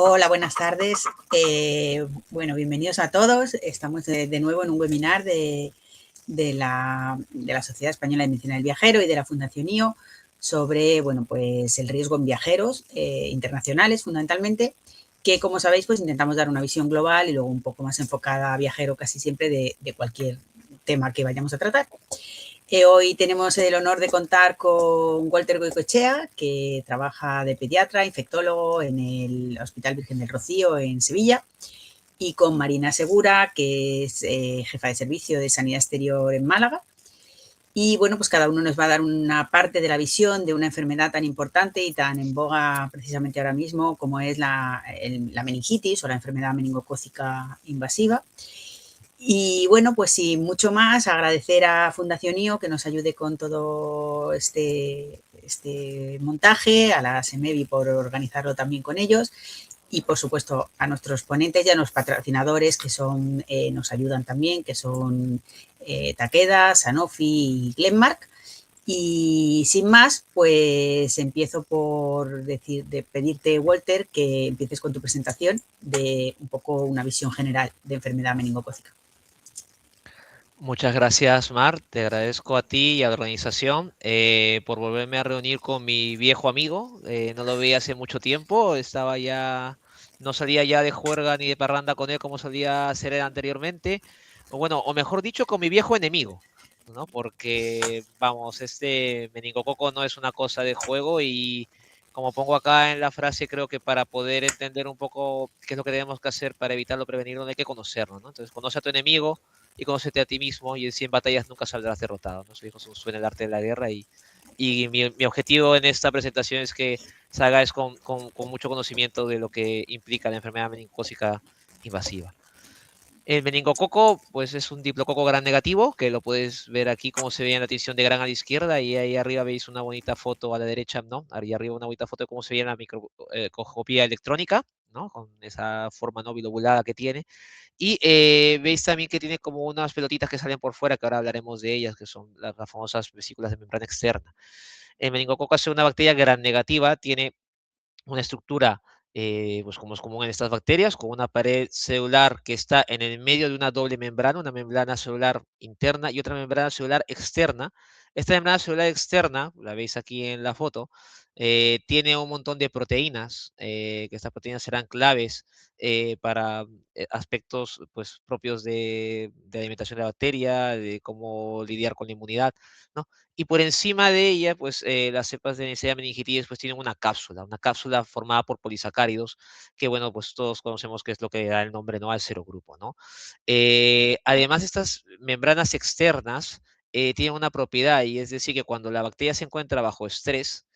Hola, buenas tardes. Bueno, bienvenidos a todos. Estamos de nuevo en un webinar de la Sociedad Española de Medicina del Viajero y de la Fundación IO sobre, bueno, pues el riesgo en viajeros internacionales, fundamentalmente, que, como sabéis, pues intentamos dar una visión global y luego un poco más enfocada a viajero casi siempre de cualquier tema que vayamos a tratar. Hoy tenemos el honor de contar con Walter Goicoechea, que trabaja de pediatra, infectólogo en el Hospital Virgen del Rocío en Sevilla, y con Marina Segura, que es jefa de servicio de Sanidad Exterior en Málaga. Y bueno, pues cada uno nos va a dar una parte de la visión de una enfermedad tan importante y tan en boga precisamente ahora mismo como es la meningitis o la enfermedad meningocócica invasiva. Y bueno, pues sin mucho más, agradecer a Fundación IO que nos ayude con todo este montaje, a la SEMEVI por organizarlo también con ellos y, por supuesto, a nuestros ponentes y a los patrocinadores que son, nos ayudan también, que son Takeda, Sanofi y Glenmark. Y sin más, pues empiezo por pedirte, Walter, que empieces con tu presentación de un poco una visión general de enfermedad meningocócica. Muchas gracias, Mar. Te agradezco a ti y a la organización por volverme a reunir con mi viejo amigo. No lo veía hace mucho tiempo. No salía ya de juerga ni de parranda con él como solía hacer él anteriormente. O bueno, o mejor dicho, con mi viejo enemigo, ¿no? Porque, vamos, este meningococo no es una cosa de juego y como pongo acá en la frase, creo que para poder entender un poco qué es lo que tenemos que hacer para evitarlo, prevenirlo, hay que conocerlo, ¿no? Entonces, conoce a tu enemigo y conócete a ti mismo y en 100 batallas nunca saldrás derrotado, ¿no? Eso dijo Sun Tzu en el arte de la guerra y mi objetivo en esta presentación es que salgáis con mucho conocimiento de lo que implica la enfermedad meningocócica invasiva. El meningococo, pues es un diplococo gran negativo, que lo puedes ver aquí como se ve en la división de gran a la izquierda, y ahí arriba veis una bonita foto a la derecha, ¿no? Ahí arriba una bonita foto de cómo se ve en la microscopía electrónica, ¿no? Con esa forma no bilobulada que tiene. Y veis también que tiene como unas pelotitas que salen por fuera, que ahora hablaremos de ellas, que son las famosas vesículas de membrana externa. El meningococo es una bacteria gran negativa, tiene una estructura, pues como es común en estas bacterias, con una pared celular que está en el medio de una doble membrana, una membrana celular interna y otra membrana celular externa. Esta membrana celular externa, la veis aquí en la foto, tiene un montón de proteínas, que estas proteínas serán claves para aspectos pues, propios de alimentación de la bacteria, de cómo lidiar con la inmunidad, ¿no? Y por encima de ella, pues las cepas de Neisseria meningitis pues tienen una cápsula formada por polisacáridos, que bueno, pues todos conocemos que es lo que da el nombre, ¿no? Al serogrupo, ¿no? Además, estas membranas externas tienen una propiedad, y es decir, que cuando la bacteria se encuentra bajo estrés,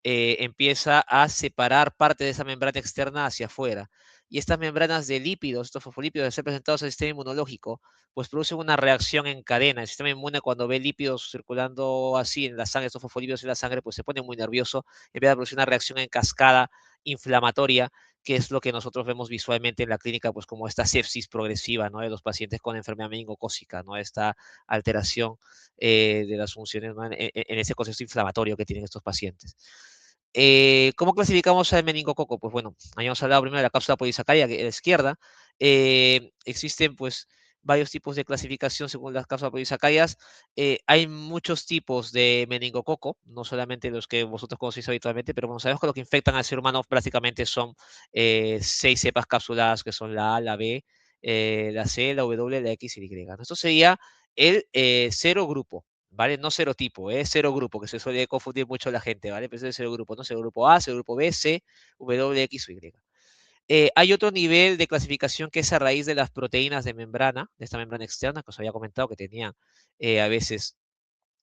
empieza a separar parte de esa membrana externa hacia afuera. Y estas membranas de lípidos, estos fosfolípidos, de ser presentados al sistema inmunológico, pues producen una reacción en cadena. El sistema inmune, cuando ve lípidos circulando así en la sangre, estos fosfolípidos en la sangre, pues se pone muy nervioso y empieza a producir una reacción en cascada inflamatoria, que es lo que nosotros vemos visualmente en la clínica, pues como esta sepsis progresiva, ¿no? De los pacientes con enfermedad meningocócica, ¿no? Esta alteración de las funciones, ¿no? En ese proceso inflamatorio que tienen estos pacientes. ¿Cómo clasificamos al meningococo? Pues bueno, habíamos hablado primero de la cápsula polisacárica, que a la izquierda. Existen pues varios tipos de clasificación según las cápsulas polisacáridas. Hay muchos tipos de meningococo, no solamente los que vosotros conocéis habitualmente, pero bueno, sabemos que lo que infectan al ser humano prácticamente son 6 cepas cápsulas, que son la A, la B, la C, la W, la X y la Y, ¿no? Esto sería el cero grupo. ¿Vale? No cero tipo, cero grupo, que se suele confundir mucho la gente, ¿vale? Pero es cero grupo, ¿no? Cero grupo A, cero grupo B, C, W, X o Y. Hay otro nivel de clasificación que es a raíz de las proteínas de membrana, de esta membrana externa, que os había comentado que tenían a veces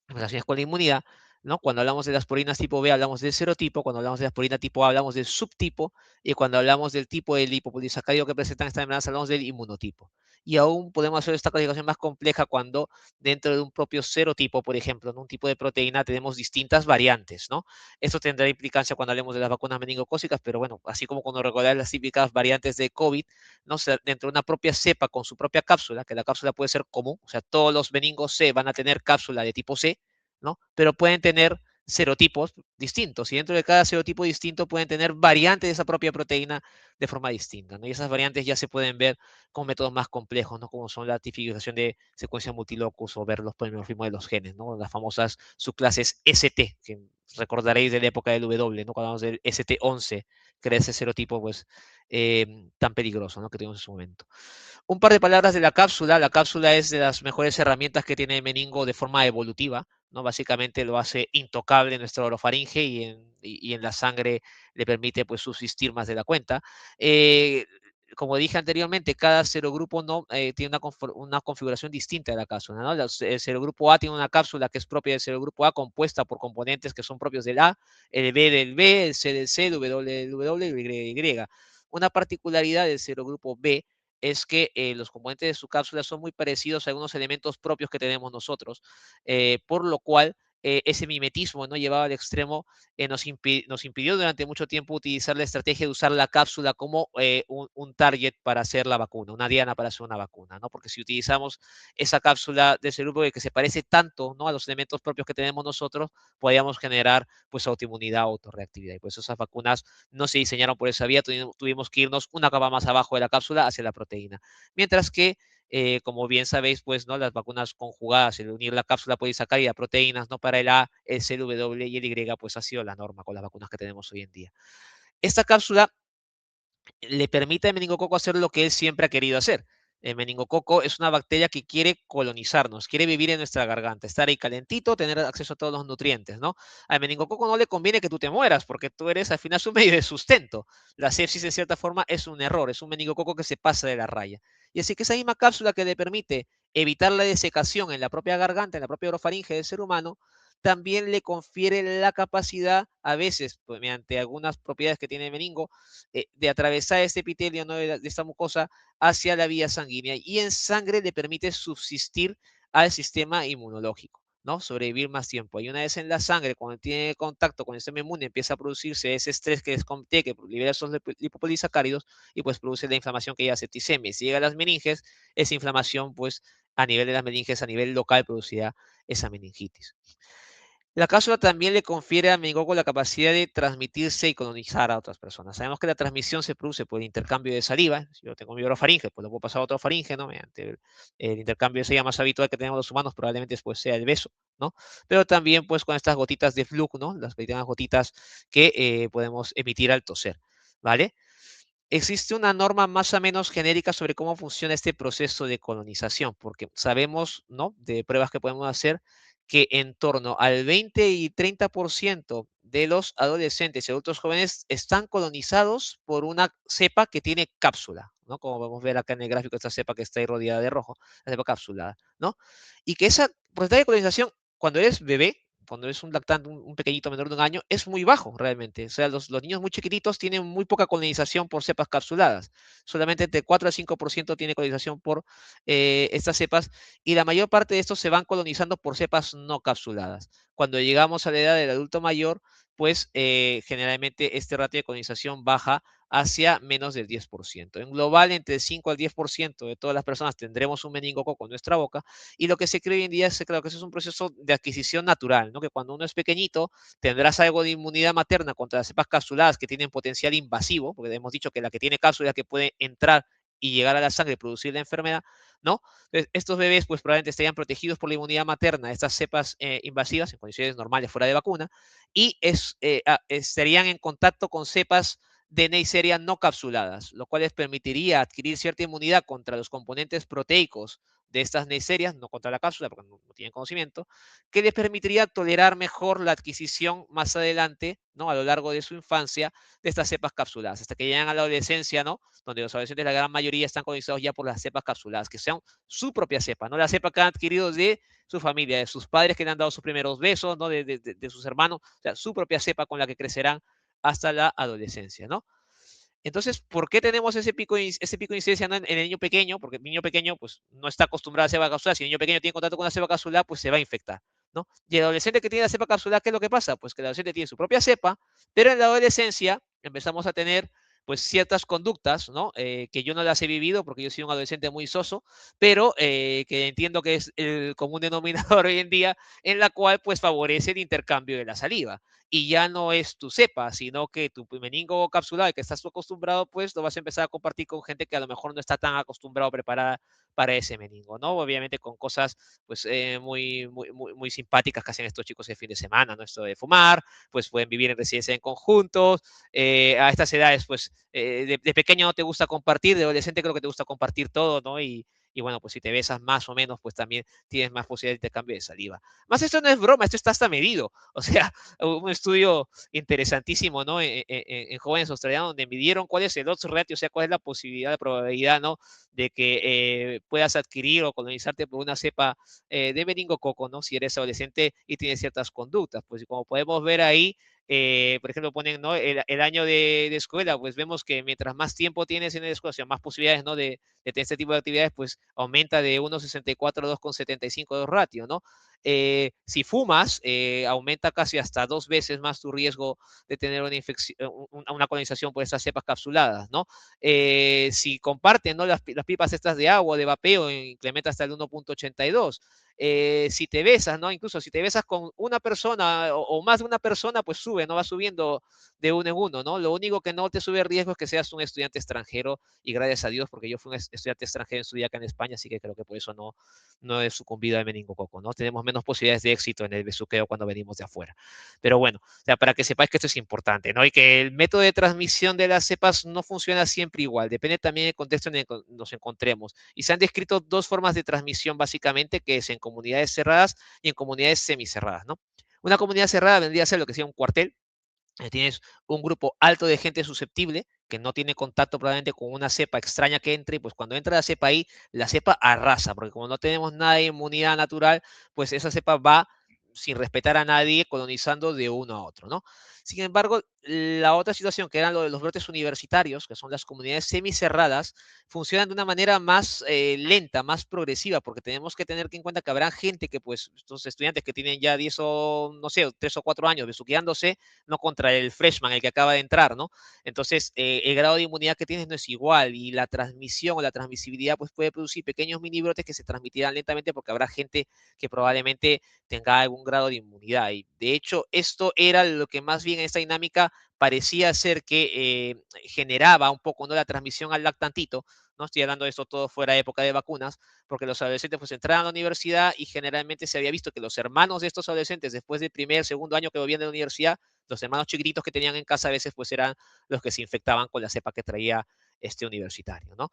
relaciones con la inmunidad, ¿no? Cuando hablamos de las purinas tipo B hablamos del serotipo, cuando hablamos de las purina tipo A hablamos del subtipo, y cuando hablamos del tipo de lipopolisacárido que presentan esta membrana hablamos del inmunotipo. Y aún podemos hacer esta clasificación más compleja cuando dentro de un propio serotipo, por ejemplo, en un tipo de proteína tenemos distintas variantes, ¿no? Esto tendrá implicancia cuando hablemos de las vacunas meningocócicas, pero bueno, así como cuando recordar las típicas variantes de COVID, ¿no? O sea, dentro de una propia cepa con su propia cápsula, que la cápsula puede ser común, o sea, todos los meningos C van a tener cápsula de tipo C, ¿no? Pero pueden tener serotipos distintos, y dentro de cada serotipo distinto pueden tener variantes de esa propia proteína de forma distinta, ¿no? Y esas variantes ya se pueden ver con métodos más complejos, ¿no? Como son la tipificación de secuencia multilocus o ver los polimorfismos de los genes, ¿no? Las famosas subclases ST, que recordaréis de la época del W, ¿no? Cuando hablamos del ST11, que era ese serotipo, pues, tan peligroso, ¿no? Que tuvimos en su momento. Un par de palabras de la cápsula. La cápsula es de las mejores herramientas que tiene el meningo de forma evolutiva, ¿no? Básicamente lo hace intocable en nuestra orofaringe y en la sangre le permite pues subsistir más de la cuenta. Eh, Como dije anteriormente, cada serogrupo no, tiene una configuración distinta de la cápsula, ¿no? El serogrupo A tiene una cápsula que es propia del serogrupo A, compuesta por componentes que son propios del A, el B del B, el C del C, el W del W y el Y del Y. Una particularidad del serogrupo B es que los componentes de su cápsula son muy parecidos a algunos elementos propios que tenemos nosotros, por lo cual ese mimetismo, ¿no? Llevado al extremo nos impidió durante mucho tiempo utilizar la estrategia de usar la cápsula como un target para hacer la vacuna, una diana para hacer una vacuna, ¿no? Porque si utilizamos esa cápsula de ese grupo que se parece tanto, ¿no? A los elementos propios que tenemos nosotros, podríamos generar pues autoinmunidad o autorreactividad. Y pues esas vacunas no se diseñaron por esa vía, tuvimos que irnos una capa más abajo de la cápsula hacia la proteína. Mientras que, como bien sabéis, pues, ¿no? Las vacunas conjugadas, el unir la cápsula polisacarida, proteínas, ¿no? Para el A, el C, el W y el Y, pues ha sido la norma con las vacunas que tenemos hoy en día. Esta cápsula le permite al meningococo hacer lo que él siempre ha querido hacer. El meningococo es una bacteria que quiere colonizarnos, quiere vivir en nuestra garganta, estar ahí calentito, tener acceso a todos los nutrientes, ¿no? Al meningococo no le conviene que tú te mueras, porque tú eres al final su medio de sustento. La sepsis, de cierta forma, es un error, es un meningococo que se pasa de la raya. Y así que esa misma cápsula que le permite evitar la desecación en la propia garganta, en la propia orofaringe del ser humano, también le confiere la capacidad, a veces, pues, mediante algunas propiedades que tiene el meningo, de atravesar este epitelio, ¿no? De esta mucosa hacia la vía sanguínea y en sangre le permite subsistir al sistema inmunológico, ¿no? Sobrevivir más tiempo. Y una vez en la sangre, cuando tiene contacto con el sistema inmune, empieza a producirse ese estrés que que libera esos lipopolisacáridos y pues produce la inflamación que ya septicemia. Y si llega a las meninges, esa inflamación, pues a nivel de las meninges, a nivel local, producirá esa meningitis. La cápsula también le confiere a meningococo la capacidad de transmitirse y colonizar a otras personas. Sabemos que la transmisión se produce por el intercambio de saliva. Si yo tengo mi orofaringe, pues lo puedo pasar a otro faringe, ¿no? Mediante el intercambio de saliva más habitual que tenemos los humanos, probablemente después sea el beso, ¿no? Pero también, pues, con estas gotitas de flujo, ¿no? Las pequeñas gotitas que podemos emitir al toser, ¿vale? Existe una norma más o menos genérica sobre cómo funciona este proceso de colonización, porque sabemos, ¿no? De pruebas que podemos hacer que en torno al 20 y 30% de los adolescentes y adultos jóvenes están colonizados por una cepa que tiene cápsula, ¿no? Como podemos ver acá en el gráfico, esta cepa que está ahí rodeada de rojo, la cepa cápsula, ¿no? Y que esa porcentaje de colonización, cuando eres bebé, cuando es un lactante, un pequeñito menor de un año, es muy bajo realmente. O sea, los niños muy chiquititos tienen muy poca colonización por cepas capsuladas. Solamente entre 4 al 5% tiene colonización por estas cepas y la mayor parte de estos se van colonizando por cepas no capsuladas. Cuando llegamos a la edad del adulto mayor, pues generalmente este ratio de colonización baja hacia menos del 10%. En global, entre 5 al 10% de todas las personas tendremos un meningococo en nuestra boca y lo que se cree hoy en día es que, claro, que eso es un proceso de adquisición natural, ¿no? Que cuando uno es pequeñito tendrás algo de inmunidad materna contra las cepas capsuladas que tienen potencial invasivo, porque hemos dicho que la que tiene cápsula es la que puede entrar y llegar a la sangre y producir la enfermedad, ¿no? Entonces, estos bebés pues probablemente estarían protegidos por la inmunidad materna, estas cepas invasivas en condiciones normales fuera de vacuna, y estarían en contacto con cepas de Neisseria no capsuladas, lo cual les permitiría adquirir cierta inmunidad contra los componentes proteicos de estas Neisserias, no contra la cápsula porque no tienen conocimiento, que les permitiría tolerar mejor la adquisición más adelante, ¿no? A lo largo de su infancia, de estas cepas capsuladas, hasta que llegan a la adolescencia, ¿no? Donde los adolescentes, la gran mayoría, están colonizados ya por las cepas capsuladas, que sean su propia cepa, no la cepa que han adquirido de su familia, de sus padres que le han dado sus primeros besos, ¿no? De sus hermanos, o sea, su propia cepa con la que crecerán hasta la adolescencia, ¿no? Entonces, ¿por qué tenemos ese pico de incidencia, ¿no? En el niño pequeño? Porque el niño pequeño pues, no está acostumbrado a cepa capsular. Si el niño pequeño tiene contacto con la cepa capsular, pues se va a infectar, ¿no? Y el adolescente que tiene la cepa capsular, ¿qué es lo que pasa? Pues que el adolescente tiene su propia cepa, pero en la adolescencia empezamos a tener pues ciertas conductas, ¿no? Que yo no las he vivido porque yo soy un adolescente muy soso, pero que entiendo que es el común denominador hoy en día, en la cual pues favorece el intercambio de la saliva. Y ya no es tu cepa, sino que tu meningo capsulado, que estás tú acostumbrado, pues lo vas a empezar a compartir con gente que a lo mejor no está tan acostumbrado o preparada para ese meningo, ¿no? Obviamente con cosas pues muy simpáticas que hacen estos chicos el fin de semana, ¿no? Esto de fumar, pues pueden vivir en residencia en conjuntos, a estas edades, pues de pequeño no te gusta compartir, de adolescente creo que te gusta compartir todo, ¿no? Y bueno, pues si te besas más o menos, pues también tienes más posibilidad de intercambio de saliva. Más esto no es broma, esto está hasta medido. O sea, un estudio interesantísimo, ¿no? En jóvenes australianos, donde midieron cuál es el odds ratio, o sea, cuál es la posibilidad, la probabilidad, ¿no? De que puedas adquirir o colonizarte por una cepa de meningococo, ¿no? Si eres adolescente y tienes ciertas conductas. Pues como podemos ver ahí, por ejemplo, ponen, ¿no? El año de escuela, pues vemos que mientras más tiempo tienes en la escuela, o sea, más posibilidades, ¿no? De tener este tipo de actividades, pues aumenta de 1,64 a 2,75 de ratio, ¿no? Si fumas, aumenta casi hasta 2 veces más tu riesgo de tener una infección, una colonización por estas cepas capsuladas, ¿no? Si comparten, ¿no? Las pipas estas de agua, de vapeo, incrementa hasta el 1,82. Si te besas, ¿no? Incluso si te besas con una persona o más de una persona, pues sube, ¿no? Va subiendo de uno en uno, ¿no? Lo único que no te sube riesgo es que seas un estudiante extranjero y gracias a Dios, porque yo fui un estudiante extranjero en su día acá en España, así que creo que por eso no he sucumbido al meningococo, ¿no? Tenemos menos posibilidades de éxito en el besuqueo cuando venimos de afuera. Pero bueno, o sea, para que sepáis que esto es importante, ¿no? Y que el método de transmisión de las cepas no funciona siempre igual, depende también del contexto en el que nos encontremos. Y se han descrito dos formas de transmisión básicamente, que es en comunidades cerradas y en comunidades semicerradas, ¿no? Una comunidad cerrada vendría a ser lo que sea un cuartel. Tienes un grupo alto de gente susceptible que no tiene contacto probablemente con una cepa extraña que entre, y pues cuando entra la cepa ahí, la cepa arrasa, porque como no tenemos nada de inmunidad natural, pues esa cepa va sin respetar a nadie, colonizando de uno a otro, ¿no? Sin embargo, la otra situación, que eran lo de los brotes universitarios, que son las comunidades semicerradas, funcionan de una manera más lenta, más progresiva, porque tenemos que tener en cuenta que habrá gente que, pues, estos estudiantes que tienen ya 10 o, no sé, 3 o 4 años besuqueándose, no contra el freshman, el que acaba de entrar, ¿no? Entonces, el grado de inmunidad que tienes no es igual y la transmisión o la transmisibilidad pues puede producir pequeños mini brotes que se transmitirán lentamente porque habrá gente que probablemente tenga algún grado de inmunidad. Y de hecho, esto era lo que más bien en esta dinámica parecía ser que generaba un poco, ¿no? La transmisión al lactantito. No estoy hablando de esto todo fuera de época de vacunas, porque los adolescentes pues entraban a la universidad y generalmente se había visto que los hermanos de estos adolescentes, después del primer, segundo año que volvían de la universidad, los hermanos chiquititos que tenían en casa a veces pues eran los que se infectaban con la cepa que traía este universitario, ¿no?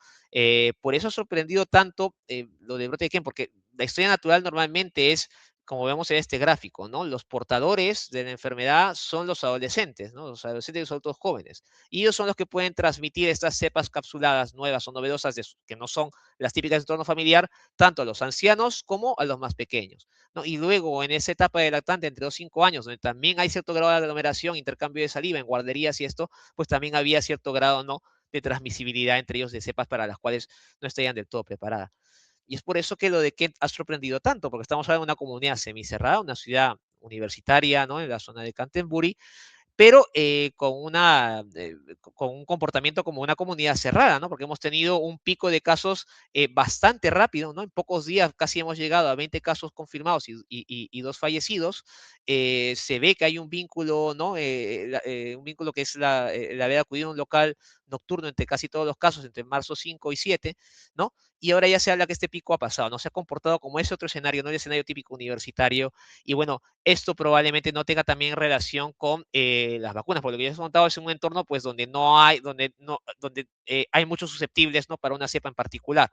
Por eso ha sorprendido tanto lo de brote de Kent, porque la historia natural normalmente es, como vemos en este gráfico, ¿no? Los portadores de la enfermedad son los adolescentes, ¿no? Los adolescentes y los adultos jóvenes. Y ellos son los que pueden transmitir estas cepas capsuladas nuevas o novedosas que no son las típicas de entorno familiar, tanto a los ancianos como a los más pequeños, ¿no? Y luego en esa etapa de lactante entre los 5 años, donde también hay cierto grado de aglomeración, intercambio de saliva en guarderías y esto, pues también había cierto grado, ¿no? De transmisibilidad entre ellos de cepas para las cuales no estarían del todo preparadas. Y es por eso que lo de Kent ha sorprendido tanto, porque estamos hablando de una comunidad semicerrada, una ciudad universitaria, ¿no? En la zona de Canterbury, pero con un comportamiento como una comunidad cerrada, ¿no? Porque hemos tenido un pico de casos bastante rápido, ¿no? En pocos días casi hemos llegado a 20 casos confirmados y 2 fallecidos. Se ve que hay un vínculo, ¿no? Un vínculo que es el haber acudido a un local nocturno entre casi todos los casos, entre marzo 5 y 7, ¿no? Y ahora ya se habla que este pico ha pasado, no se ha comportado como ese otro escenario, no el escenario típico universitario. Y bueno, esto probablemente no tenga también relación con las vacunas, porque lo que ya he contado es un entorno pues donde no hay, donde no, donde hay muchos susceptibles, ¿no? Para una cepa en particular.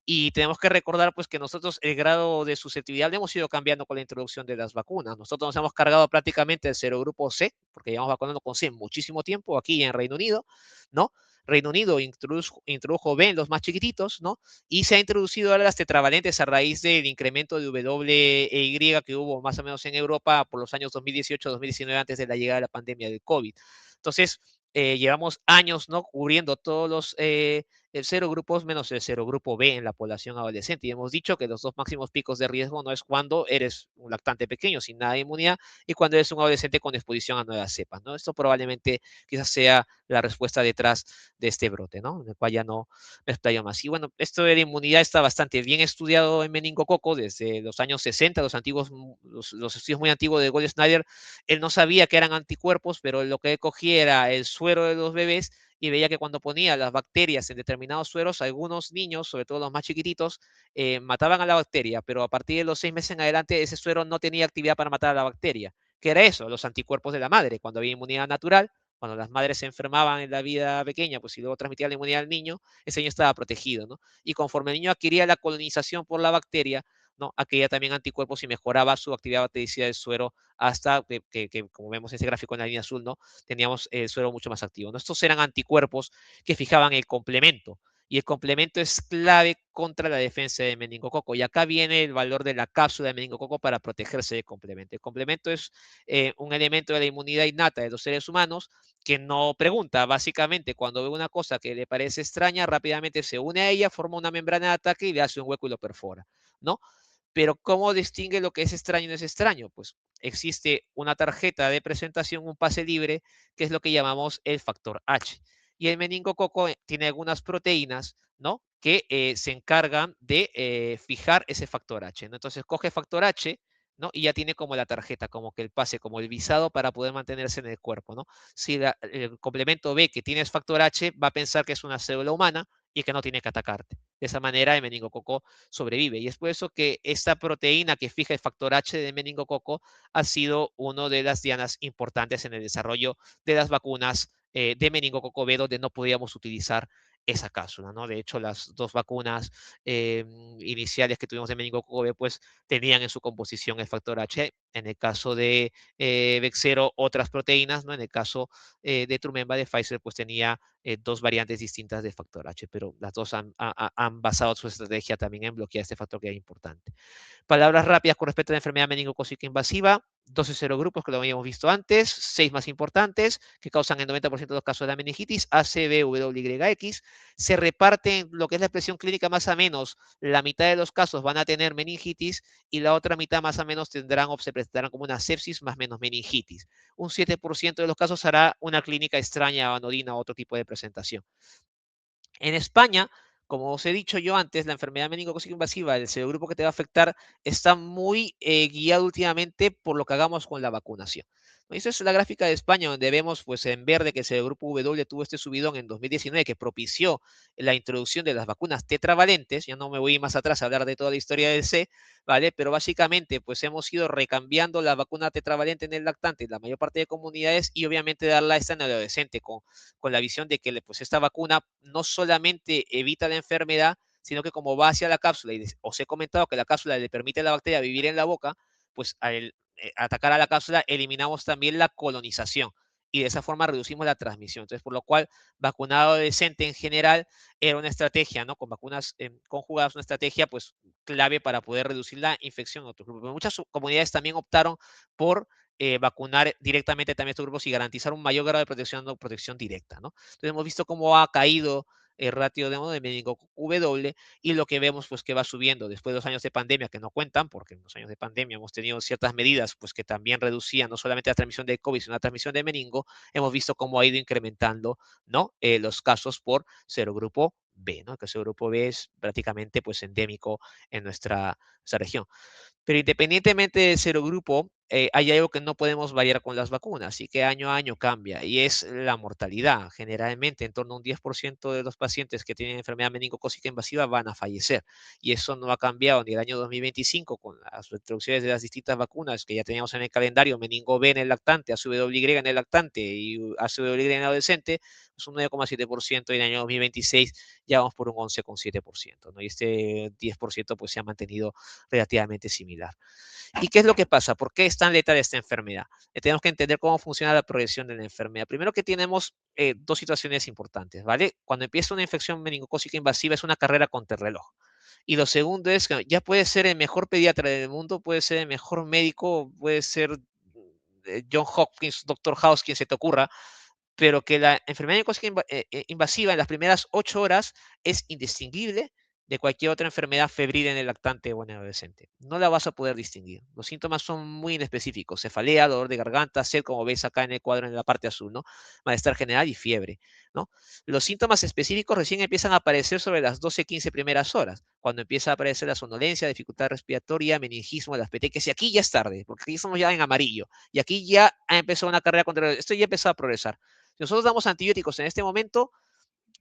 Y tenemos que recordar pues que nosotros el grado de susceptibilidad lo hemos ido cambiando con la introducción de las vacunas. Nosotros nos hemos cargado prácticamente el serogrupo C, porque llevamos vacunando con C muchísimo tiempo aquí en Reino Unido, ¿no? Reino Unido introdujo B en los más chiquititos, ¿no? Y se ha introducido ahora las tetravalentes a raíz del incremento de W e Y que hubo más o menos en Europa por los años 2018-2019 antes de la llegada de la pandemia del COVID. Entonces, llevamos años, ¿no? Cubriendo todos los el serogrupo menos el serogrupo B en la población adolescente. Y hemos dicho que los dos máximos picos de riesgo no es cuando eres un lactante pequeño sin nada de inmunidad y cuando eres un adolescente con exposición a nuevas cepas, ¿no? Esto probablemente quizás sea la respuesta detrás de este brote, ¿no? En el cual ya no me explayo más. Y bueno, esto de la inmunidad está bastante bien estudiado en meningococo desde los años 60, los estudios muy antiguos de Gold Snyder. Él no sabía que eran anticuerpos, pero lo que cogía era el suero de los bebés y veía que cuando ponía las bacterias en determinados sueros, algunos niños, sobre todo los más chiquititos, mataban a la bacteria, pero a partir de los 6 meses en adelante ese suero no tenía actividad para matar a la bacteria. ¿Qué era eso? Los anticuerpos de la madre. Cuando había inmunidad natural, cuando las madres se enfermaban en la vida pequeña, pues si luego transmitía la inmunidad al niño, ese niño estaba protegido, ¿no? Y conforme el niño adquiría la colonización por la bacteria, ¿no? Adquiría también anticuerpos y mejoraba su actividad bactericida del suero hasta que, como vemos en ese gráfico en la línea azul, ¿no? Teníamos el suero mucho más activo, ¿no? Estos eran anticuerpos que fijaban el complemento y el complemento es clave contra la defensa de meningococo. Y acá viene el valor de la cápsula de meningococo para protegerse del complemento. El complemento es un elemento de la inmunidad innata de los seres humanos que no pregunta, básicamente, cuando ve una cosa que le parece extraña, rápidamente se une a ella, forma una membrana de ataque y le hace un hueco y lo perfora, ¿no? Pero ¿cómo distingue lo que es extraño y no es extraño? Pues existe una tarjeta de presentación, un pase libre, que es lo que llamamos el factor H. Y el meningococo tiene algunas proteínas, ¿no? Que se encargan de fijar ese factor H, ¿no? Entonces coge factor H, ¿no? Y ya tiene como la tarjeta, como que el pase, como el visado para poder mantenerse en el cuerpo, ¿no? Si el complemento ve que tienes factor H, va a pensar que es una célula humana y que no tiene que atacarte. De esa manera el meningococo sobrevive. Y es por eso que esta proteína que fija el factor H de meningococo ha sido una de las dianas importantes en el desarrollo de las vacunas de meningococo B, donde no podíamos utilizar esa cápsula, ¿no? De hecho, las dos vacunas iniciales que tuvimos de meningococo B, pues tenían en su composición el factor H. En el caso de Bexero, otras proteínas, ¿no? En el caso de Trumemba de Pfizer, pues tenía dos variantes distintas de factor H, pero las dos han basado su estrategia también en bloquear este factor que es importante. Palabras rápidas con respecto a la enfermedad meningocócica invasiva. 12 serogrupos que lo habíamos visto antes, 6 más importantes que causan el 90% de los casos de la meningitis, A, C, B, W, Y, X. Se reparten lo que es la expresión clínica más o menos. La mitad de los casos van a tener meningitis y la otra mitad más o menos tendrán o se presentarán como una sepsis más menos meningitis. Un 7% de los casos hará una clínica extraña, anodina o otro tipo de presentación. En España, como os he dicho yo antes, la enfermedad meningocócica invasiva, el serogrupo que te va a afectar, está muy guiado últimamente por lo que hagamos con la vacunación. Esta es la gráfica de España, donde vemos pues, en verde que el serogrupo W tuvo este subidón en 2019 que propició la introducción de las vacunas tetravalentes. Ya no me voy más atrás a hablar de toda la historia del C, ¿vale? Pero básicamente pues hemos ido recambiando la vacuna tetravalente en el lactante en la mayor parte de comunidades y obviamente darla a esta en el adolescente con la visión de que pues, esta vacuna no solamente evita la enfermedad, sino que como va hacia la cápsula, y os he comentado que la cápsula le permite a la bacteria vivir en la boca, pues al atacar a la cápsula eliminamos también la colonización y de esa forma reducimos la transmisión. Entonces, por lo cual, vacunado adolescente en general era una estrategia, ¿no? Con vacunas conjugadas, una estrategia pues clave para poder reducir la infección en otros grupos. Pero muchas comunidades también optaron por vacunar directamente también a estos grupos y garantizar un mayor grado de protección, no, protección directa, ¿no? Entonces hemos visto cómo ha caído el ratio de meningococo W y lo que vemos pues que va subiendo después de 2 años de pandemia que no cuentan porque en los años de pandemia hemos tenido ciertas medidas pues que también reducían no solamente la transmisión de COVID sino la transmisión de meningo, hemos visto cómo ha ido incrementando, ¿no? Los casos por serogrupo B, ¿no? Que el serogrupo B es prácticamente pues endémico en nuestra región. Pero independientemente del serogrupo, hay algo que no podemos variar con las vacunas y que año a año cambia y es la mortalidad. Generalmente, en torno a un 10% de los pacientes que tienen enfermedad meningocócica invasiva van a fallecer. Y eso no ha cambiado ni el año 2025 con las introducciones de las distintas vacunas que ya teníamos en el calendario, meningo B en el lactante, ACWY en el lactante y ACWY en el adolescente, es un 9,7% y en el año 2026 ya vamos por un 11,7%, ¿no? Y este 10% pues se ha mantenido relativamente similar. ¿Y qué es lo que pasa? ¿Por qué es tan letal esta enfermedad? Tenemos que entender cómo funciona la progresión de la enfermedad. Primero que tenemos dos situaciones importantes, ¿vale? Cuando empieza una infección meningocócica invasiva es una carrera contra el reloj. Y lo segundo es que ya puede ser el mejor pediatra del mundo, puede ser el mejor médico, puede ser John Hopkins, Doctor House, quien se te ocurra, pero que la enfermedad neumocócica invasiva en las primeras 8 horas es indistinguible de cualquier otra enfermedad febril en el lactante o en el adolescente. No la vas a poder distinguir. Los síntomas son muy inespecíficos. Cefalea, dolor de garganta, sed, como ves acá en el cuadro en la parte azul, ¿no? Malestar general y fiebre, ¿no? Los síntomas específicos recién empiezan a aparecer sobre las 12, 15 primeras horas, cuando empieza a aparecer la somnolencia, dificultad respiratoria, meningismo, las petequias, y aquí ya es tarde, porque aquí estamos ya en amarillo, y aquí ya ha empezado una carrera contra esto ya empezó a progresar. Si nosotros damos antibióticos en este momento,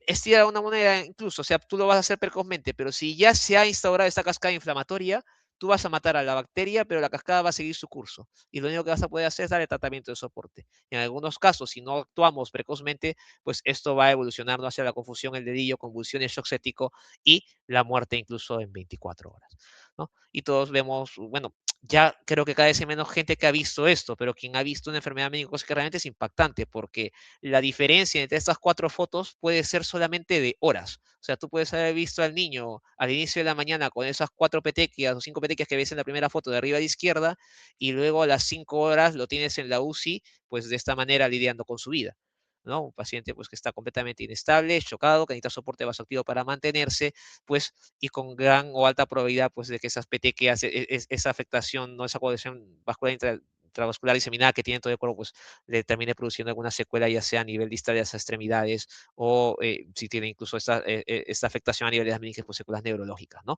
estira una moneda incluso, o sea, tú lo vas a hacer precozmente, pero si ya se ha instaurado esta cascada inflamatoria, tú vas a matar a la bacteria, pero la cascada va a seguir su curso. Y lo único que vas a poder hacer es darle tratamiento de soporte. En algunos casos, si no actuamos precozmente, pues esto va a evolucionar hacia la confusión, el dedillo, convulsiones, shock séptico y la muerte incluso en 24 horas, ¿no? Y todos vemos, bueno, ya creo que cada vez hay menos gente que ha visto esto, pero quien ha visto una enfermedad meningocócica realmente es impactante porque la diferencia entre estas 4 fotos puede ser solamente de horas. O sea, tú puedes haber visto al niño al inicio de la mañana con esas 4 petequias o 5 petequias que ves en la primera foto de arriba a la izquierda y luego a las 5 horas lo tienes en la UCI, pues de esta manera lidiando con su vida, ¿no? Un paciente pues que está completamente inestable, chocado, que necesita soporte vasoactivo para mantenerse, pues y con gran o alta probabilidad pues de que esas petequias, esa afectación, no esa coagulación vascular intravascular diseminada que tiene todo el cuerpo, pues le termine produciendo alguna secuela, ya sea a nivel distal de las extremidades o si tiene incluso esta afectación a nivel de las meninges, pues secuelas neurológicas, ¿no?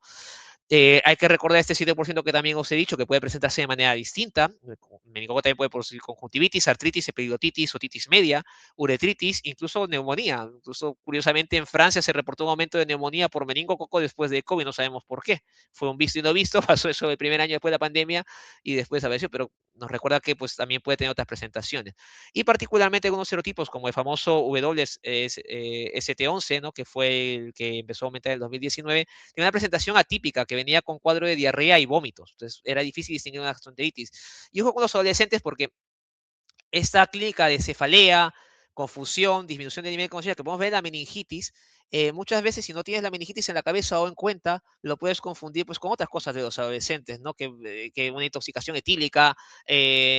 Hay que recordar este 7% que también os he dicho que puede presentarse de manera distinta. El meningococo también puede producir conjuntivitis, artritis, epiglottitis, otitis media, uretritis, incluso neumonía. Incluso, curiosamente, en Francia se reportó un aumento de neumonía por meningococo después de COVID, no sabemos por qué. Fue un visto y no visto, pasó eso el primer año después de la pandemia y después apareció, pero nos recuerda que pues, también puede tener otras presentaciones. Y particularmente algunos serotipos, como el famoso WST11, ¿no? Que fue el que empezó a aumentar en el 2019, tiene una presentación atípica que venía con cuadro de diarrea y vómitos. Entonces era difícil distinguir una gastroenteritis. Y ojo con los adolescentes porque esta clínica de cefalea, confusión, disminución de nivel de conciencia, que podemos ver en la meningitis, muchas veces si no tienes la meningitis en la cabeza o en cuenta, lo puedes confundir pues con otras cosas de los adolescentes, ¿no? Que una intoxicación etílica,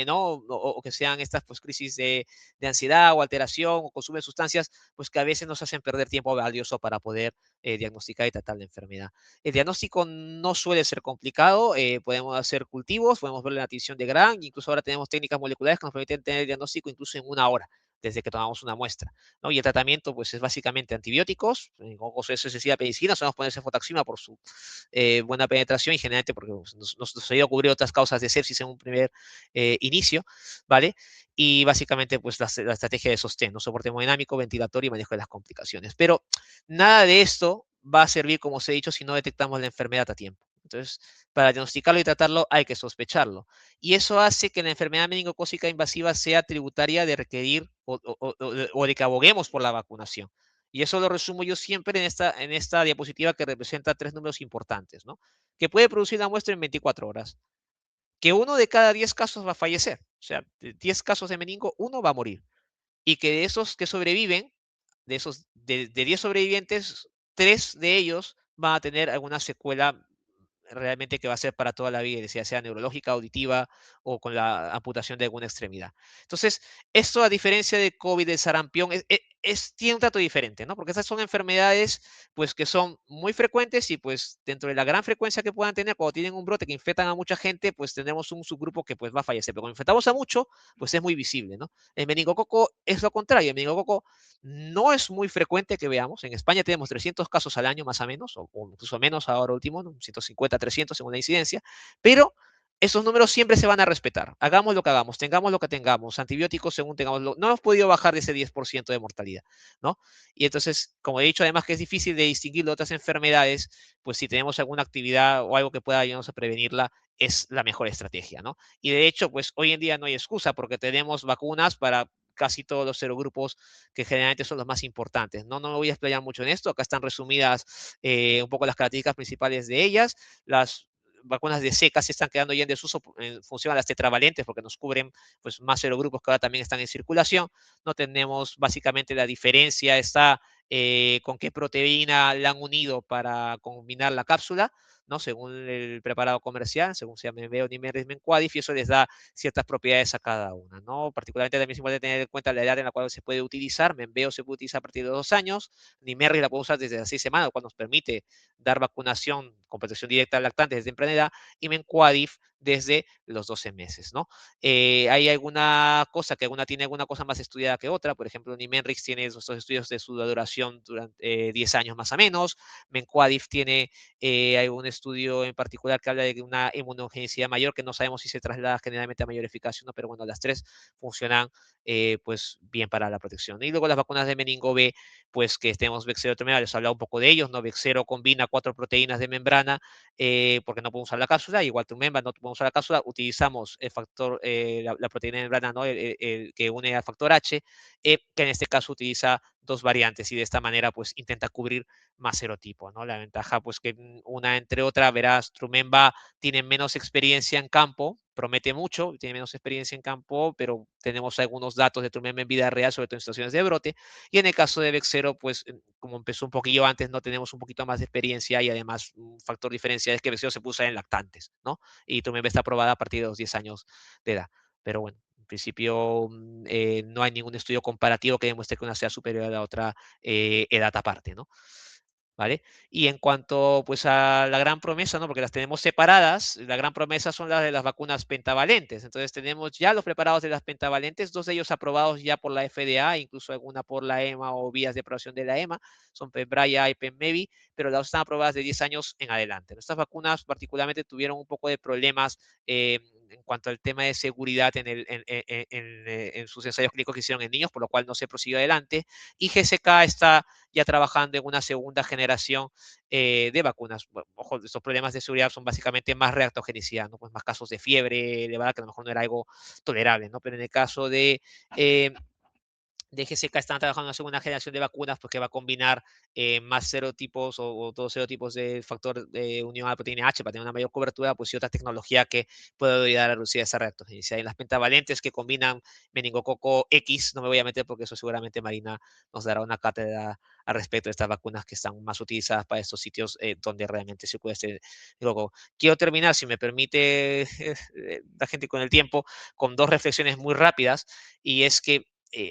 ¿no? O que sean estas pues crisis de ansiedad o alteración o consumo de sustancias, pues que a veces nos hacen perder tiempo valioso para poder diagnosticar y tratar la enfermedad. El diagnóstico no suele ser complicado, podemos hacer cultivos, podemos ver la atención de Gram, incluso ahora tenemos técnicas moleculares que nos permiten tener el diagnóstico incluso en 1 hora desde que tomamos una muestra, ¿no? Y el tratamiento pues es básicamente antibióticos, en hongos es sencilla medicina, solemos ponerse fotaxima por su buena penetración y generalmente porque pues, nos ayuda a cubrir otras causas de sepsis en un primer inicio, ¿vale? Y básicamente pues la estrategia de sostén, ¿no? Soporte hemodinámico, ventilatorio y manejo de las complicaciones. Pero nada de esto va a servir, como os he dicho, si no detectamos la enfermedad a tiempo. Entonces, para diagnosticarlo y tratarlo hay que sospecharlo. Y eso hace que la enfermedad meningocócica invasiva sea tributaria de requerir o de que aboguemos por la vacunación. Y eso lo resumo yo siempre en esta diapositiva que representa 3 números importantes, ¿no? Que puede producir la muestra en 24 horas, que 1 de cada 10 casos va a fallecer, o sea, de 10 casos de meningo, 1 va a morir, y que de esos que sobreviven, de 10 sobrevivientes, 3 de ellos van a tener alguna secuela realmente que va a ser para toda la vida, ya sea neurológica, auditiva o con la amputación de alguna extremidad. Entonces, esto a diferencia de COVID, de sarampión, tiene un trato diferente, ¿no? Porque estas son enfermedades pues que son muy frecuentes y pues dentro de la gran frecuencia que puedan tener cuando tienen un brote que infectan a mucha gente, pues tenemos un subgrupo que pues va a fallecer, pero cuando infectamos a mucho, pues es muy visible, ¿no? El meningococo es lo contrario, el meningococo no es muy frecuente que veamos. En España tenemos 300 casos al año más o menos, o incluso menos ahora último, ¿no? 150, 300 según la incidencia, pero esos números siempre se van a respetar. Hagamos lo que hagamos, tengamos lo que tengamos, antibióticos según tengamos, no hemos podido bajar de ese 10% de mortalidad, ¿no? Y entonces, como he dicho, además que es difícil de distinguir de otras enfermedades, pues si tenemos alguna actividad o algo que pueda ayudarnos a prevenirla, es la mejor estrategia, ¿no? Y de hecho, pues hoy en día no hay excusa porque tenemos vacunas para casi todos los serogrupos que generalmente son los más importantes. No me voy a explayar mucho en esto, acá están resumidas un poco las características principales de ellas. Las vacunas de C casi están quedando ya en desuso en función a las tetravalentes porque nos cubren pues, más serogrupos que ahora también están en circulación. No tenemos básicamente la diferencia está con qué proteína la han unido para combinar la cápsula, ¿no? Según el preparado comercial, según sea Menveo, Nimenrix, Mencuadif, y eso les da ciertas propiedades a cada una, ¿no? Particularmente también es importante tener en cuenta la edad en la cual se puede utilizar. Menveo se puede utilizar a partir de 2 años, Nimenrix la puede usar desde las 6 semanas, lo cual nos permite dar vacunación con protección directa al lactante desde temprana edad, y Mencuadif desde los 12 meses, ¿no? Hay alguna cosa que alguna tiene alguna cosa más estudiada que otra, por ejemplo, Nimenrix tiene estos estudios de su duración durante 10 años más o menos, Mencuadif tiene algún estudio en particular que habla de una inmunogenicidad mayor, que no sabemos si se traslada generalmente a mayor eficacia o no, pero bueno, las tres funcionan pues bien para la protección. Y luego las vacunas de meningo B, pues que tenemos Bexero terminal, les he hablado un poco de ellos, ¿no? Bexero combina 4 proteínas de membrana, porque no podemos usar la cápsula, igual tu membrana no podemos usar la cápsula, utilizamos el factor, la proteína de membrana, ¿no? Que une al factor H, que en este caso utiliza 2 variantes, y de esta manera pues intenta cubrir más serotipo, ¿no? La ventaja, pues que una entre otra, verás, Trumemba tiene menos experiencia en campo, promete mucho, tiene menos experiencia en campo, pero tenemos algunos datos de Trumemba en vida real, sobre todo en situaciones de brote, y en el caso de Bexero, pues como empezó un poquillo antes, no tenemos un poquito más de experiencia, y además un factor diferencial es que Bexero se puso en lactantes, ¿no? Y Trumemba está aprobada a partir de los 10 años de edad. Pero bueno, en principio no hay ningún estudio comparativo que demuestre que una sea superior a la otra edad aparte, ¿no? ¿Vale? Y en cuanto pues a la gran promesa, ¿no? Porque las tenemos separadas, la gran promesa son las de las vacunas pentavalentes. Entonces tenemos ya los preparados de las pentavalentes, 2 de ellos aprobados ya por la FDA, incluso alguna por la EMA o vías de aprobación de la EMA, son Pembraya y Pemmevi, pero las están aprobadas de 10 años en adelante. Estas vacunas particularmente tuvieron un poco de problemas en cuanto al tema de seguridad en sus ensayos clínicos que hicieron en niños, por lo cual no se prosiguió adelante, y GSK está ya trabajando en una segunda generación de vacunas. Bueno, ojo, estos problemas de seguridad son básicamente más reactogenicidad, ¿no? Pues más casos de fiebre elevada, que a lo mejor no era algo tolerable, ¿no? Pero en el caso de GSK están trabajando en una segunda generación de vacunas, porque va a combinar más serotipos o todos serotipos del factor de unión a la proteína H para tener una mayor cobertura, pues y otra tecnología que puede ayudar a reducir esa reactogenicidad. Y las pentavalentes que combinan meningococo X, no me voy a meter porque eso seguramente Marina nos dará una cátedra al respecto de estas vacunas que están más utilizadas para estos sitios donde realmente se puede este meningococo. Quiero terminar, si me permite la gente con el tiempo, con 2 reflexiones muy rápidas, y es que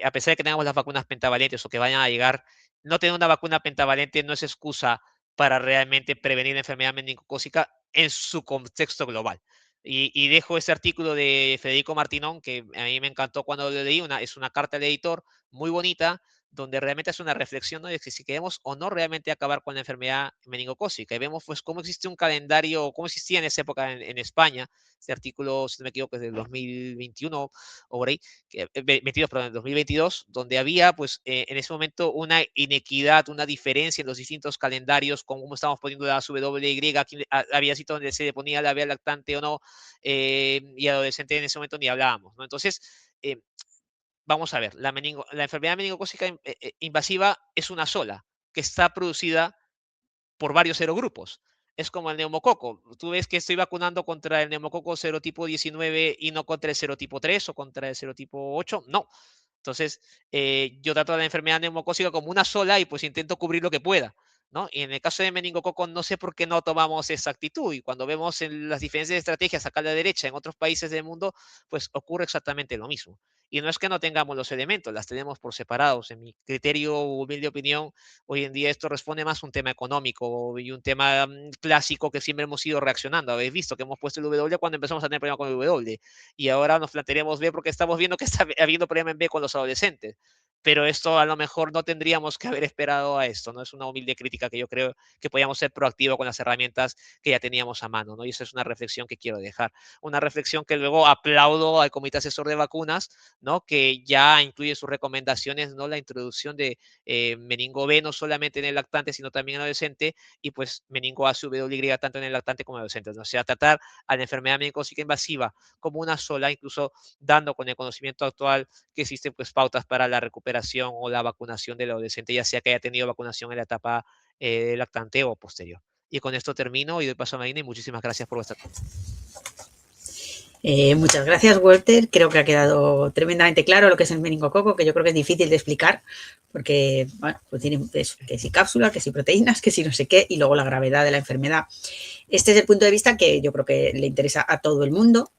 a pesar de que tengamos las vacunas pentavalentes o que vayan a llegar, no tener una vacuna pentavalente no es excusa para realmente prevenir la enfermedad meningocócica en su contexto global. Y dejo ese artículo de Federico Martinón, que a mí me encantó cuando lo leí, es una carta al editor muy bonita, donde realmente es una reflexión, ¿no? De que si queremos o no realmente acabar con la enfermedad meningocócica. Y vemos pues cómo existe un calendario, cómo existía en esa época en España. Este artículo, si no me equivoco, es del 2021 o por ahí, 22, perdón, 2022, donde había pues en ese momento una inequidad, una diferencia en los distintos calendarios, con cómo estamos poniendo la WY, había sitios donde se le ponía la vía lactante o no, y adolescente en ese momento ni hablábamos, ¿no? Entonces, vamos a ver, la enfermedad meningocócica invasiva es una sola, que está producida por varios serogrupos. Es como el neumococo. Tú ves que estoy vacunando contra el neumococo serotipo 19 y no contra el serotipo 3 o contra el serotipo 8. No. Entonces, yo trato a la enfermedad neumocócica como una sola y pues intento cubrir lo que pueda, ¿no? Y en el caso de meningococo, no sé por qué no tomamos esa actitud. Y cuando vemos en las diferentes estrategias acá a la derecha en otros países del mundo, pues ocurre exactamente lo mismo. Y no es que no tengamos los elementos, las tenemos por separados. En mi criterio, humilde opinión, hoy en día esto responde más a un tema económico y un tema clásico que siempre hemos ido reaccionando. Habéis visto que hemos puesto el W cuando empezamos a tener problemas con el W, y ahora nos plantearemos B porque estamos viendo que está habiendo problema en B con los adolescentes. Pero esto a lo mejor no tendríamos que haber esperado a esto, ¿no? Es una humilde crítica que yo creo que podíamos ser proactivos con las herramientas que ya teníamos a mano, ¿no? Y esa es una reflexión que quiero dejar. Una reflexión que luego aplaudo al Comité Asesor de Vacunas, ¿no? Que ya incluye sus recomendaciones, ¿no? La introducción de meningo B no solamente en el lactante, sino también en el adolescente, y pues meningo A, Y tanto en el lactante como en el adolescente. ¿No? O sea, tratar a la enfermedad meningocócica invasiva como una sola, incluso dando con el conocimiento actual que existen pues pautas para la recuperación o la vacunación del adolescente, ya sea que haya tenido vacunación en la etapa lactante o posterior. Y con esto termino y doy paso a Marina y muchísimas gracias por vuestra atención. Muchas gracias, Walter. Creo que ha quedado tremendamente claro lo que es el meningococo, que yo creo que es difícil de explicar, porque bueno, pues tiene que si cápsula, que si proteínas, que si no sé qué, y luego la gravedad de la enfermedad. Este es el punto de vista que yo creo que le interesa a todo el mundo.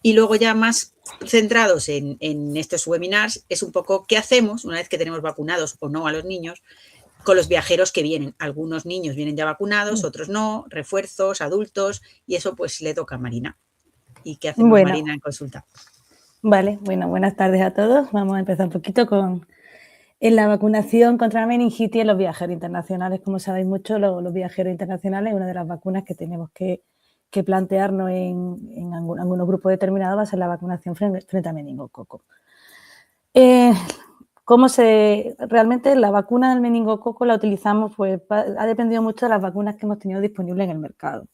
Y luego ya más centrados en estos webinars, es un poco qué hacemos una vez que tenemos vacunados o no a los niños con los viajeros que vienen. Algunos niños vienen ya vacunados, otros no, refuerzos, adultos, y eso pues le toca a Marina. ¿Y qué hacemos, Bueno, Marina, en consulta? vale, bueno, buenas tardes a todos. Vamos a empezar un poquito con la vacunación contra la meningitis en los viajeros internacionales. Como sabéis mucho, los viajeros internacionales es una de las vacunas que tenemos que plantearnos en algunos grupos determinados, va a ser la vacunación frente a meningococo. Realmente la vacuna del meningococo la utilizamos, pues ha dependido mucho de las vacunas que hemos tenido disponibles en el mercado.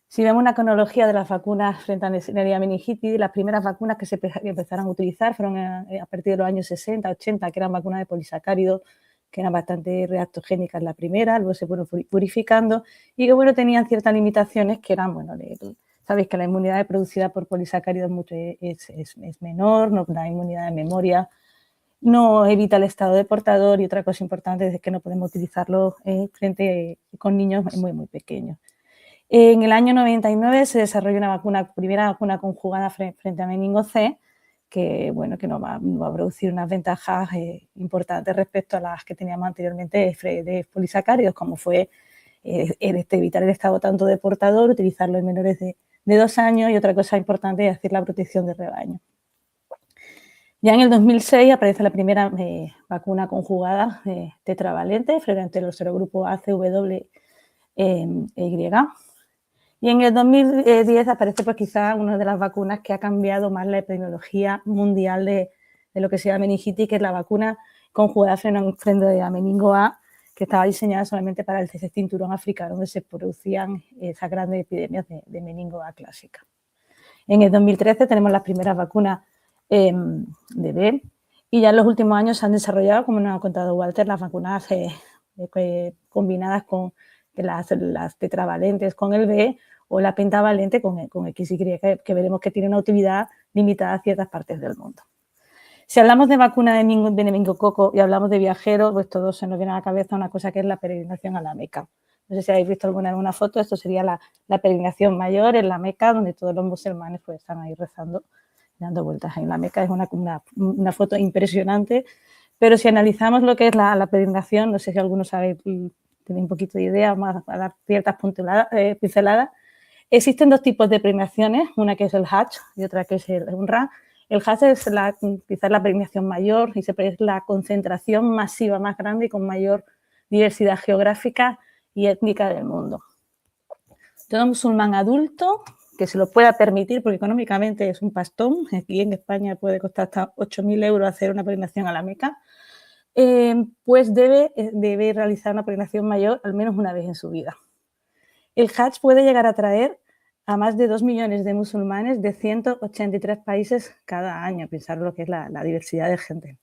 Si vemos una cronología de las vacunas frente a la meningitis, las primeras vacunas que se empezaron a utilizar fueron a partir de los años 60, 80, que eran vacunas de polisacáridos, que eran bastante reactogénicas la primera, luego se fueron purificando y que, bueno, tenían ciertas limitaciones que eran, bueno, sabéis que la inmunidad producida por polisacáridos es menor, no da inmunidad de memoria, no evita el estado de portador y otra cosa importante es que no podemos utilizarlo con niños muy, muy pequeños. En el año 99 se desarrolló primera vacuna conjugada frente a meningo C, que, bueno, que nos va a producir unas ventajas importantes respecto a las que teníamos anteriormente de polisacáridos, como fue evitar el estado tanto de portador, utilizarlo en menores de 2 años y otra cosa importante es hacer la protección de rebaño. Ya en el 2006 aparece la primera vacuna conjugada tetravalente frente a los serogrupos A, C, W e Y. Y en el 2010 aparece pues quizás una de las vacunas que ha cambiado más la epidemiología mundial de lo que se llama meningitis, que es la vacuna conjugada frente a meningo A, que estaba diseñada solamente para el cinturón africano, donde se producían esas grandes epidemias de meningo A clásica. En el 2013 tenemos las primeras vacunas de B y ya en los últimos años se han desarrollado, como nos ha contado Walter, las vacunas combinadas con las tetravalentes con el B o la pentavalente con XY, que veremos que tiene una utilidad limitada a ciertas partes del mundo. Si hablamos de vacuna de meningococo y hablamos de viajeros, pues todo se nos viene a la cabeza una cosa que es la peregrinación a la Meca. No sé si habéis visto alguna foto, esto sería la peregrinación mayor en la Meca, donde todos los musulmanes pues están ahí rezando, dando vueltas en la Meca. Es una foto impresionante, pero si analizamos lo que es la peregrinación, no sé si alguno sabe, tiene un poquito de idea, vamos a dar ciertas pinceladas. Existen dos tipos de peregrinaciones, una que es el Hajj y otra que es el Umrah. El Hajj es quizás la peregrinación mayor y es la concentración masiva más grande y con mayor diversidad geográfica y étnica del mundo. Todo musulmán adulto que se lo pueda permitir, porque económicamente es un pastón, aquí en España puede costar hasta 8.000 euros hacer una peregrinación a la Meca, pues debe realizar una peregrinación mayor al menos una vez en su vida. El Hajj puede llegar a atraer a más de 2 millones de musulmanes de 183 países cada año, pensar lo que es la diversidad de gente.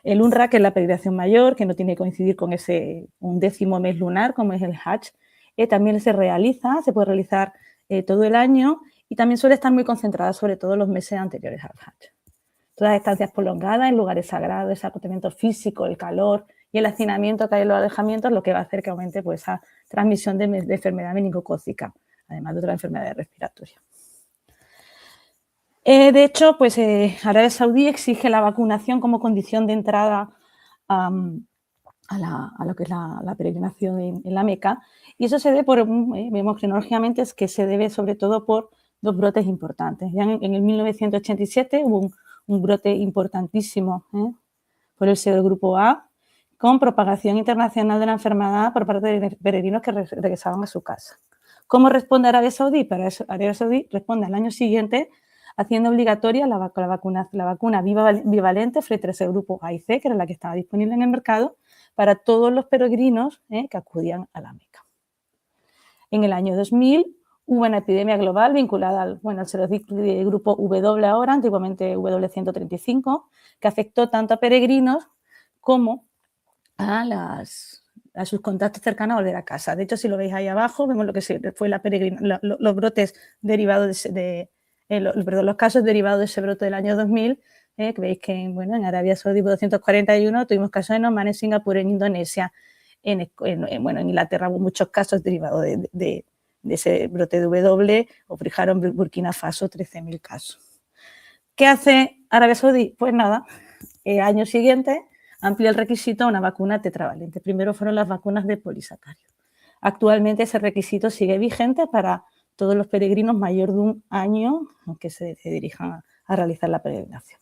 El Umrah, que es la peregrinación mayor, que no tiene que coincidir con un 10º mes lunar, como es el Hajj, también se puede realizar todo el año y también suele estar muy concentrada sobre todo los meses anteriores al Hajj. Todas las estancias prolongadas en lugares sagrados, ese acotamiento físico, el calor y el hacinamiento que hay en los alejamientos, lo que va a hacer que aumente pues, esa transmisión de enfermedad meningocócica, además de otras enfermedades respiratorias. De hecho, pues Arabia Saudí exige la vacunación como condición de entrada a lo que es la peregrinación en la Meca, y eso se debe vemos cronológicamente, es que se debe sobre todo por dos brotes importantes. Ya en el 1987 hubo un brote importantísimo por el serogrupo A, con propagación internacional de la enfermedad por parte de peregrinos que regresaban a su casa. ¿Cómo responde Arabia Saudí? Para eso, Arabia Saudí responde al año siguiente haciendo obligatoria la vacuna bivalente frente a ese grupo A y C, que era la que estaba disponible en el mercado, para todos los peregrinos que acudían a la Meca. En el año 2000 hubo una epidemia global vinculada al serogrupo W ahora, antiguamente W135, que afectó tanto a peregrinos como a sus contactos cercanos a volver a casa. De hecho, si lo veis ahí abajo, vemos lo que fue los brotes derivados de los casos derivados de ese brote del año 2000, que veis que bueno, en Arabia Saudí 241, tuvimos casos en Oman, en Singapur, en Indonesia, en Inglaterra hubo muchos casos derivados de ese brote de W, o fijaron Burkina Faso 13.000 casos. ¿Qué hace Arabia Saudí? Pues nada, año siguiente amplía el requisito a una vacuna tetravalente. Primero fueron las vacunas de polisacáridos. Actualmente ese requisito sigue vigente para todos los peregrinos mayor de un año que se dirijan a realizar la peregrinación.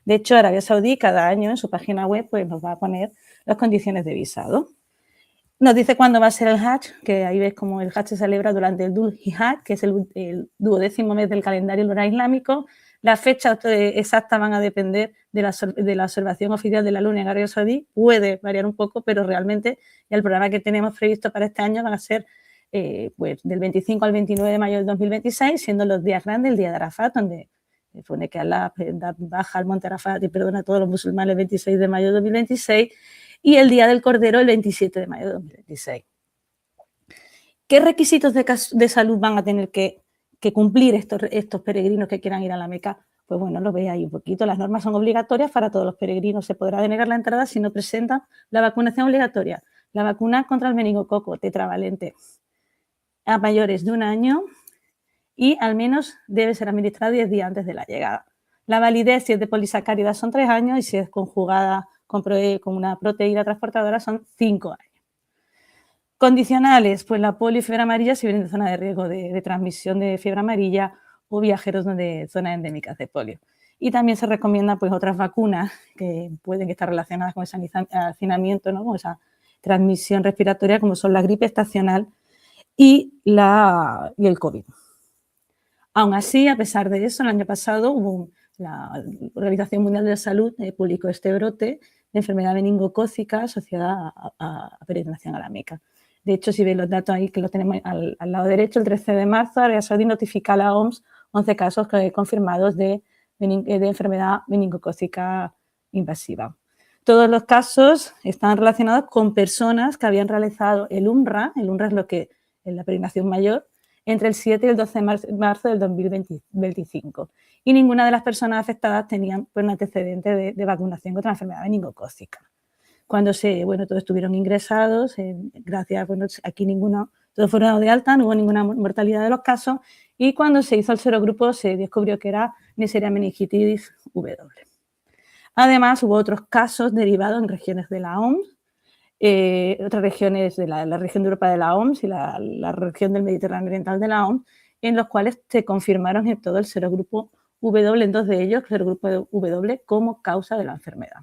De hecho, Arabia Saudí cada año en su página web pues, nos va a poner las condiciones de visado. Nos dice cuándo va a ser el Hajj, que ahí ves cómo el Hajj se celebra durante el Dhul Hijjah, que es el 12º mes del calendario lunar islámico. Las fechas exactas van a depender de la observación oficial de la luna en Arabia Saudí. Puede variar un poco, pero realmente el programa que tenemos previsto para este año van a ser pues, del 25 al 29 de mayo del 2026, siendo los días grandes el día de Arafat, donde se pone que Allah baja al monte Arafat y perdona a todos los musulmanes el 26 de mayo de 2026, y el día del Cordero el 27 de mayo de 2026. ¿Qué requisitos de salud van a tener que cumplir estos peregrinos que quieran ir a la Meca? Pues bueno, lo veis ahí un poquito. Las normas son obligatorias para todos los peregrinos. Se podrá denegar la entrada si no presentan la vacunación obligatoria. La vacuna contra el meningococo tetravalente a mayores de un año y al menos debe ser administrada 10 días antes de la llegada. La validez, si es de polisacáridas, son 3 años y si es conjugada con una proteína transportadora son 5 años. Condicionales, pues la polio y fiebre amarilla si vienen de zona de riesgo de transmisión de fiebre amarilla o viajeros de zonas endémicas de polio. Y también se recomiendan pues, otras vacunas que pueden estar relacionadas con ese hacinamiento, ¿no? Con esa transmisión respiratoria, como son la gripe estacional y el COVID. Aún así, a pesar de eso, el año pasado la Organización Mundial de la Salud publicó este brote de enfermedad meningocócica asociada a peregrinación a la Meca. De hecho, si veis los datos ahí que lo tenemos al lado derecho, el 13 de marzo, Arabia Saudí notifica a la OMS 11 casos confirmados de enfermedad meningocócica invasiva. Todos los casos están relacionados con personas que habían realizado el UMRA es lo que es la peregrinación mayor, entre el 7 y el 12 de marzo del 2025. Y ninguna de las personas afectadas tenían pues, un antecedente de vacunación contra la enfermedad meningocócica. Cuando todos estuvieron ingresados, gracias, aquí todos fueron de alta, no hubo ninguna mortalidad de los casos, y cuando se hizo el serogrupo se descubrió que era Neisseria meningitis W. Además, hubo otros casos derivados en regiones de la OMS, otras regiones de la región de Europa de la OMS y la región del Mediterráneo Oriental de la OMS, en los cuales se confirmaron en todo el serogrupo W, en 2 de ellos, el serogrupo W como causa de la enfermedad.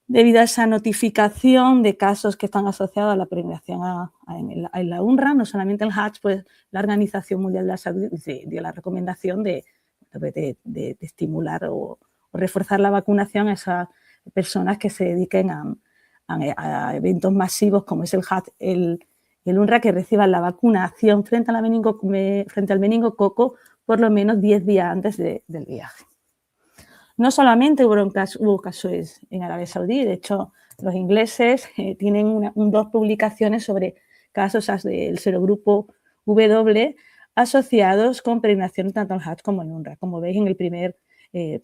Debido a esa notificación de casos que están asociados a la peregrinación en la UNRWA, no solamente el Hajj, pues la Organización Mundial de la Salud dio la recomendación de estimular o reforzar la vacunación a esas personas que se dediquen a eventos masivos como es el Hajj, el UNRWA, que reciban la vacunación frente al meningococo por lo menos 10 días antes del viaje. No solamente hubo casos en Arabia Saudí, de hecho los ingleses tienen 2 publicaciones sobre casos del serogrupo W asociados con peregrinación tanto al Hajj como al UNRWA. Como veis en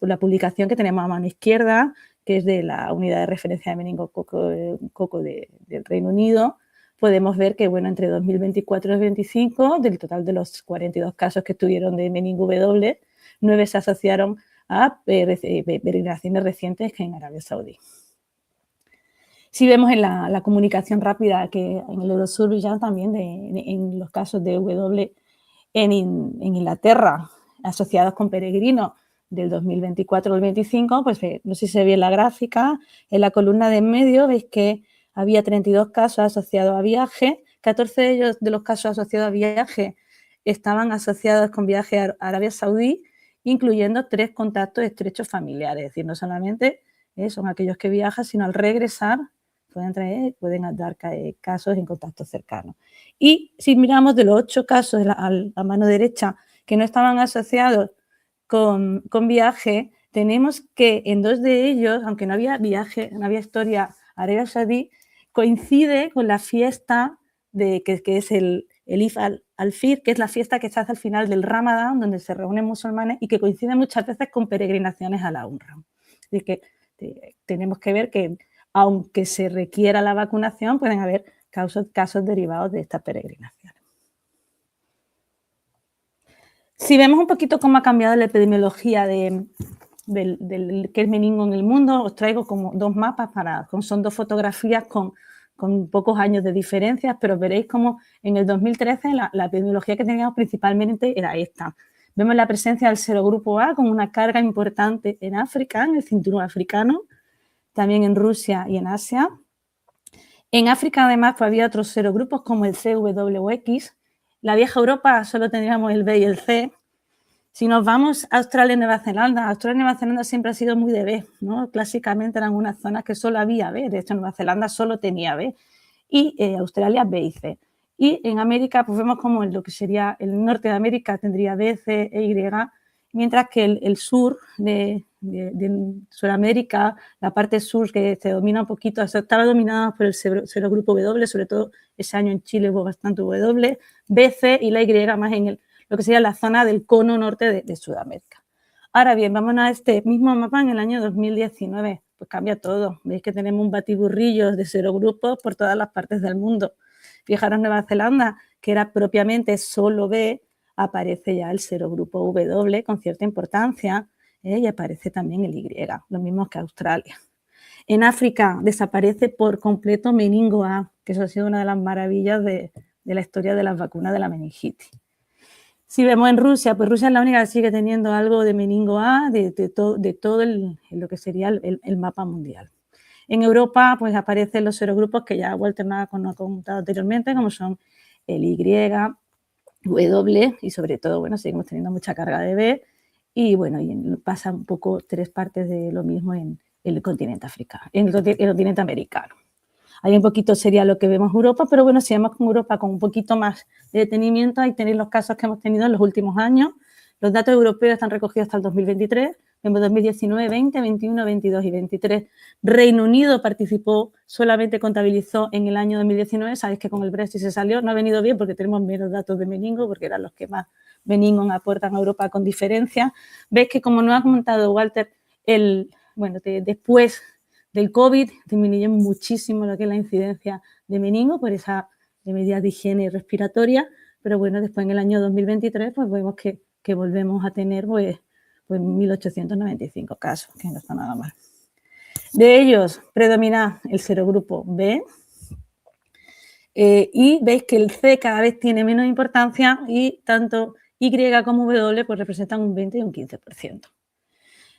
la publicación que tenemos a mano izquierda, que es de la unidad de referencia de meningococo del Reino Unido, podemos ver que entre 2024 y 2025, del total de los 42 casos que tuvieron de meningo W, 9 se asociaron a peregrinaciones recientes que en Arabia Saudí. Si vemos en la comunicación rápida que en el Eurosurveillance también en los casos de W en Inglaterra asociados con peregrinos del 2024 al 2025, pues no sé si se ve en la gráfica, en la columna de en medio veis que había 32 casos asociados a viaje, 14 de los casos asociados a viaje estaban asociados con viaje a Arabia Saudí, incluyendo 3 contactos estrechos familiares, es decir, no solamente son aquellos que viajan, sino al regresar pueden dar casos en contactos cercanos. Y si miramos de los 8 casos a mano derecha que no estaban asociados con viaje, tenemos que en 2 de ellos, aunque no había viaje, no había historia Arabia Saudí, coincide con la fiesta que es el Eid al-Fitr, que es la fiesta que se hace al final del Ramadán, donde se reúnen musulmanes y que coincide muchas veces con peregrinaciones a la UNRWA. Es decir, que tenemos que ver que, aunque se requiera la vacunación, pueden haber casos derivados de estas peregrinaciones. Si vemos un poquito cómo ha cambiado la epidemiología del que es meningo en el mundo, os traigo como dos mapas, son dos fotografías con pocos años de diferencias, pero veréis como en el 2013 la epidemiología que teníamos principalmente era esta. Vemos la presencia del serogrupo A con una carga importante en África, en el cinturón africano, también en Rusia y en Asia. En África, además, pues había otros serogrupos como el C, W o X. La vieja Europa solo teníamos el B y el C. Si nos vamos a Australia y Nueva Zelanda siempre ha sido muy de B, ¿no? Clásicamente eran unas zonas que solo había B, de hecho Nueva Zelanda solo tenía B, y Australia B y C. Y en América, pues vemos como lo que sería el norte de América tendría B, C e Y, mientras que el sur de Sudamérica, la parte sur que se domina un poquito, estaba dominada por el serogrupo W, sobre todo ese año en Chile hubo bastante W, B, C y la Y más en lo que sería la zona del cono norte de Sudamérica. Ahora bien, vámonos a este mismo mapa en el año 2019, pues cambia todo. Veis que tenemos un batiburrillo de serogrupos por todas las partes del mundo. Fijaros, Nueva Zelanda, que era propiamente solo B, aparece ya el serogrupo W con cierta importancia, y aparece también el Y, lo mismo que Australia. En África desaparece por completo meningo A, que eso ha sido una de las maravillas de la historia de las vacunas de la meningitis. Si vemos en Rusia, pues Rusia es la única que sigue teniendo algo de meningo A de todo lo que sería el mapa mundial. En Europa, pues aparecen los serogrupos que ya Walter nos ha contado anteriormente, como son el Y, W y sobre todo, bueno, seguimos teniendo mucha carga de B y bueno, y pasa un poco 3 partes de lo mismo en el continente africano, en el continente americano. Ahí un poquito sería lo que vemos en Europa, pero bueno, si vemos con Europa con un poquito más de detenimiento, ahí tenéis los casos que hemos tenido en los últimos años. Los datos europeos están recogidos hasta el 2023, vemos 2019, 20, 21, 22 y 23. Reino Unido participó, solamente contabilizó en el año 2019, sabéis que con el Brexit se salió, no ha venido bien porque tenemos menos datos de meningo, porque eran los que más meningo aportan a Europa con diferencia. Veis que como nos ha comentado Walter, después del COVID disminuyó muchísimo lo que es la incidencia de meningo por esas medidas de higiene respiratoria, pero bueno, después en el año 2023 pues vemos que volvemos a tener pues 1.895 casos, que no está nada mal. De ellos predomina el serogrupo B y veis que el C cada vez tiene menos importancia y tanto Y como W pues representan un 20 y un 15%.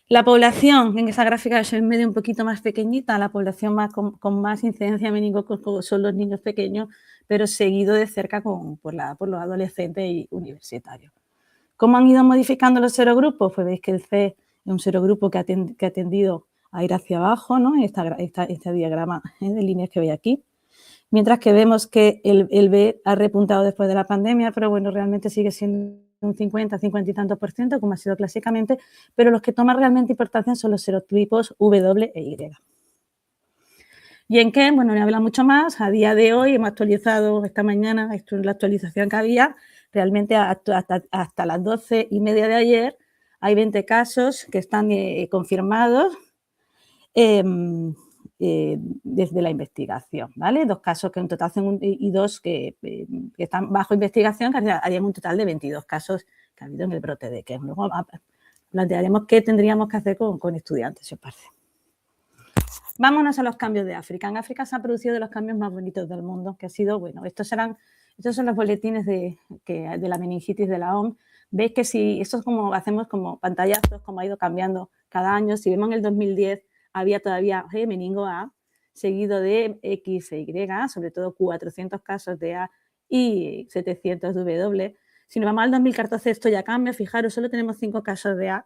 La población, en esa gráfica es en medio un poquito más pequeñita, la población con más incidencia de meningococo son los niños pequeños, pero seguido de cerca por los adolescentes y universitarios. ¿Cómo han ido modificando los serogrupos? Pues veis que el C es un serogrupo que ha tendido a ir hacia abajo, ¿no? Este diagrama de líneas que veis aquí. Mientras que vemos que el B ha repuntado después de la pandemia, pero bueno, realmente sigue siendo un 50 y tantos %, como ha sido clásicamente, pero los que toman realmente importancia son los serotipos W e Y. ¿Y en qué? Bueno, me habla mucho más. A día de hoy hemos actualizado esta mañana, esto es la actualización que había, realmente hasta las 12:30 de ayer hay 20 casos que están confirmados desde la investigación, ¿vale? 2 casos que en total son y 2 que están bajo investigación, que haríamos un total de 22 casos que ha habido en el brote de Kent. Luego plantearemos qué tendríamos que hacer con estudiantes, si os parece. Vámonos a los cambios de África. En África se han producido de los cambios más bonitos del mundo, que ha sido, bueno, estos son los boletines de la meningitis de la OMS. Veis que si esto es como hacemos como pantallazos, como ha ido cambiando cada año. Si vemos en el 2010 había todavía meningo A, seguido de X e Y, sobre todo 400 casos de A y 700 de W. Si nos vamos al 2014 esto ya cambia, fijaros, solo tenemos 5 casos de A,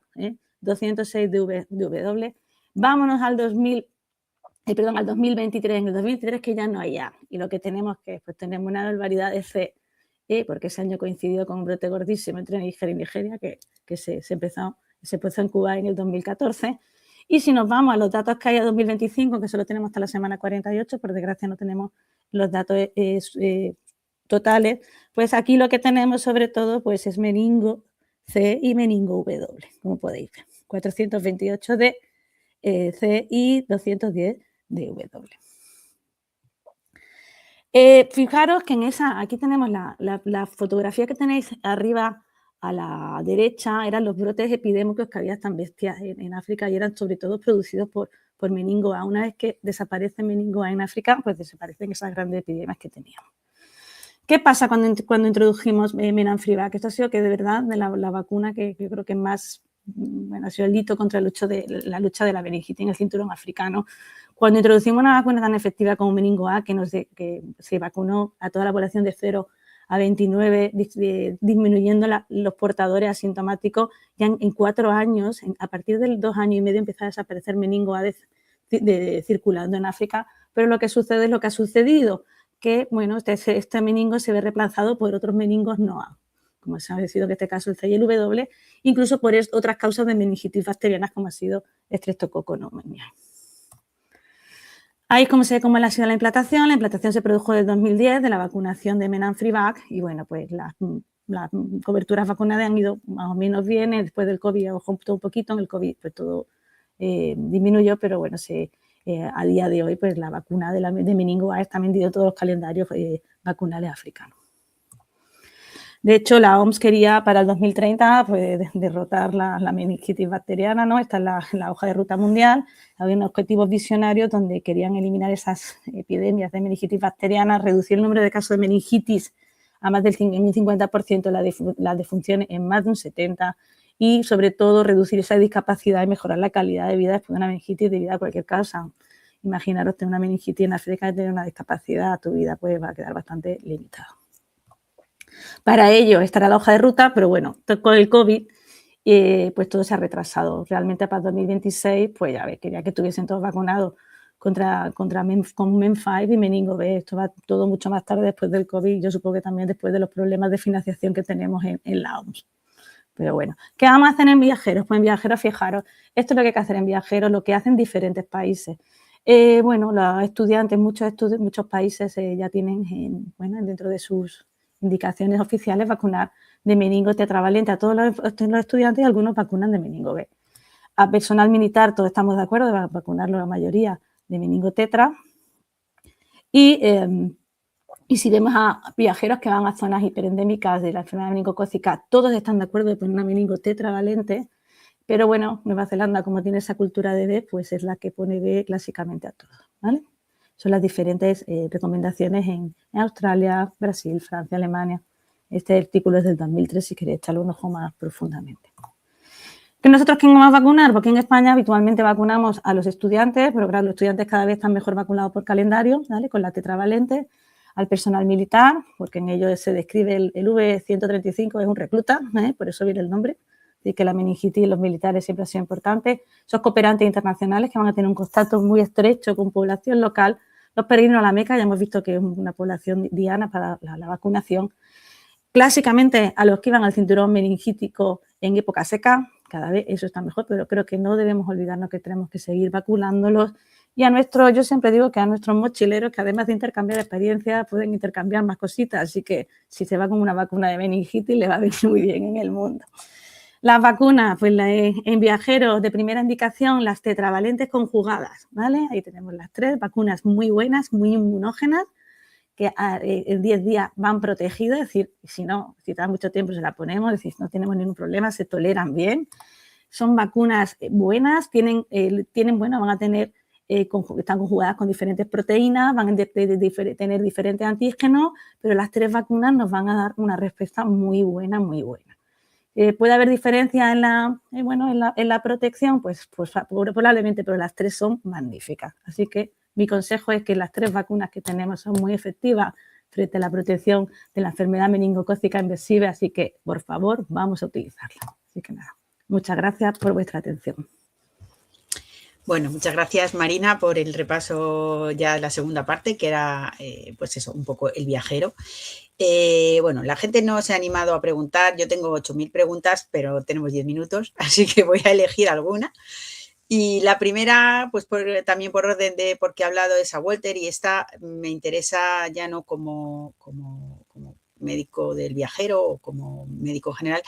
206 de W. Vámonos al 2023, en el 2023 que ya no hay A, y lo que tenemos que pues tenemos una barbaridad de C, porque ese año coincidió con un brote gordísimo entre Nigeria que se empezó a incubar en el 2014. Y si nos vamos a los datos que hay a 2025, que solo tenemos hasta la semana 48, por desgracia no tenemos los datos totales, pues aquí lo que tenemos sobre todo pues es meningo C y meningo W, como podéis ver, 428 de C y 210 de W. Fijaros que aquí tenemos la fotografía que tenéis arriba a la derecha, eran los brotes epidémicos que había tan bestias en África y eran sobre todo producidos por meningo A. Una vez que desaparece meningo A en África, pues desaparecen esas grandes epidemias que teníamos. ¿Qué pasa cuando introdujimos Menanfrivac? Esto ha sido que de verdad de la vacuna que yo creo que más ha sido el hito contra la lucha de la meningitis en el cinturón africano. Cuando introducimos una vacuna tan efectiva como meningo A, que se vacunó a toda la población de 0 a 29, disminuyendo los portadores asintomáticos, ya en 4 años, a partir de 2 años y medio, empezó a desaparecer meningo A circulando en África, pero lo que sucede es lo que ha sucedido, que bueno, este meningo se ve reemplazado por otros meningos no A, como se ha sido en este caso el C y el W, incluso por otras causas de meningitis bacterianas como ha sido Streptococcus pneumoniae. Ahí como se ve cómo ha sido la implantación. La implantación se produjo en el 2010 de la vacunación de Menanfrivac y bueno, pues las coberturas vacunadas han ido más o menos bien. Después del COVID bajó un poquito, en el COVID pues todo disminuyó, pero bueno, a día de hoy pues la vacuna de meningo A está vendido en todos los calendarios vacunales africanos. De hecho, la OMS quería para el 2030 pues, derrotar la meningitis bacteriana, ¿no? Esta es la hoja de ruta mundial. Había unos objetivos visionarios donde querían eliminar esas epidemias de meningitis bacteriana, reducir el número de casos de meningitis a más del 50%, las defunciones en más de un 70% y, sobre todo, reducir esa discapacidad y mejorar la calidad de vida después de una meningitis debido a cualquier causa. Imaginaros tener una meningitis en África y tener una discapacidad, tu vida pues, va a quedar bastante limitada. Para ello estará la hoja de ruta, pero bueno, con el COVID pues todo se ha retrasado. Realmente para 2026, pues ya ves, quería que estuviesen todos vacunados con MEN5 y meningo B. Esto va todo mucho más tarde después del COVID, yo supongo que también después de los problemas de financiación que tenemos en la OMS. Pero bueno, ¿qué vamos a hacer en viajeros? Pues en viajeros, fijaros, esto es lo que hay que hacer en viajeros, lo que hacen diferentes países. Bueno, los estudiantes, muchos países ya tienen, dentro de sus indicaciones oficiales vacunar de meningo tetravalente a todos los estudiantes y algunos vacunan de meningo B. A personal militar todos estamos de acuerdo de vacunarlo la mayoría de meningo tetra. Y si vemos a viajeros que van a zonas hiperendémicas de la enfermedad meningocócica, todos están de acuerdo de poner una meningo tetravalente, pero bueno, Nueva Zelanda, como tiene esa cultura de B, pues es la que pone B clásicamente a todos, ¿vale? Son las diferentes recomendaciones en Australia, Brasil, Francia, Alemania. Este artículo es del 2003, si queréis echarle un ojo más profundamente. ¿Que nosotros quién vamos a vacunar? Porque en España habitualmente vacunamos a los estudiantes, pero claro, los estudiantes cada vez están mejor vacunados por calendario, ¿vale? Con la tetravalente, al personal militar, porque en ello se describe el V135, es un recluta, por eso viene el nombre, y que la meningitis en los militares siempre ha sido importante. Esos cooperantes internacionales que van a tener un contacto muy estrecho con población local. Los peregrinos a la Meca, ya hemos visto que es una población diana para la vacunación. Clásicamente a los que iban al cinturón meningítico en época seca, cada vez eso está mejor, pero creo que no debemos olvidarnos que tenemos que seguir vacunándolos. Y yo siempre digo que a nuestros mochileros, que además de intercambiar experiencias, pueden intercambiar más cositas. Así que si se va con una vacuna de meningitis, le va a venir muy bien en el mundo. Las vacunas, pues en viajeros de primera indicación, las tetravalentes conjugadas, ¿vale? Ahí tenemos las 3 vacunas muy buenas, muy inmunógenas, que en 10 días van protegidas, es decir, si tarda mucho tiempo se la ponemos, es decir, no tenemos ningún problema, se toleran bien. Son vacunas buenas, van a tener, están conjugadas con diferentes proteínas, van a tener diferentes antígenos, pero las 3 vacunas nos van a dar una respuesta muy buena, muy buena. ¿Puede haber diferencia en la protección? Pues probablemente, pero las 3 son magníficas. Así que mi consejo es que las 3 vacunas que tenemos son muy efectivas frente a la protección de la enfermedad meningocócica invasiva, así que, por favor, vamos a utilizarlas. Así que nada, muchas gracias por vuestra atención. Bueno, muchas gracias, Marina, por el repaso ya de la segunda parte, que era, pues eso, un poco el viajero. Bueno, la gente no se ha animado a preguntar. Yo tengo 8.000 preguntas, pero tenemos 10 minutos, así que voy a elegir alguna. Y la primera, pues también por orden de porque he hablado, es a Walter, y esta me interesa ya no como médico del viajero o como médico general,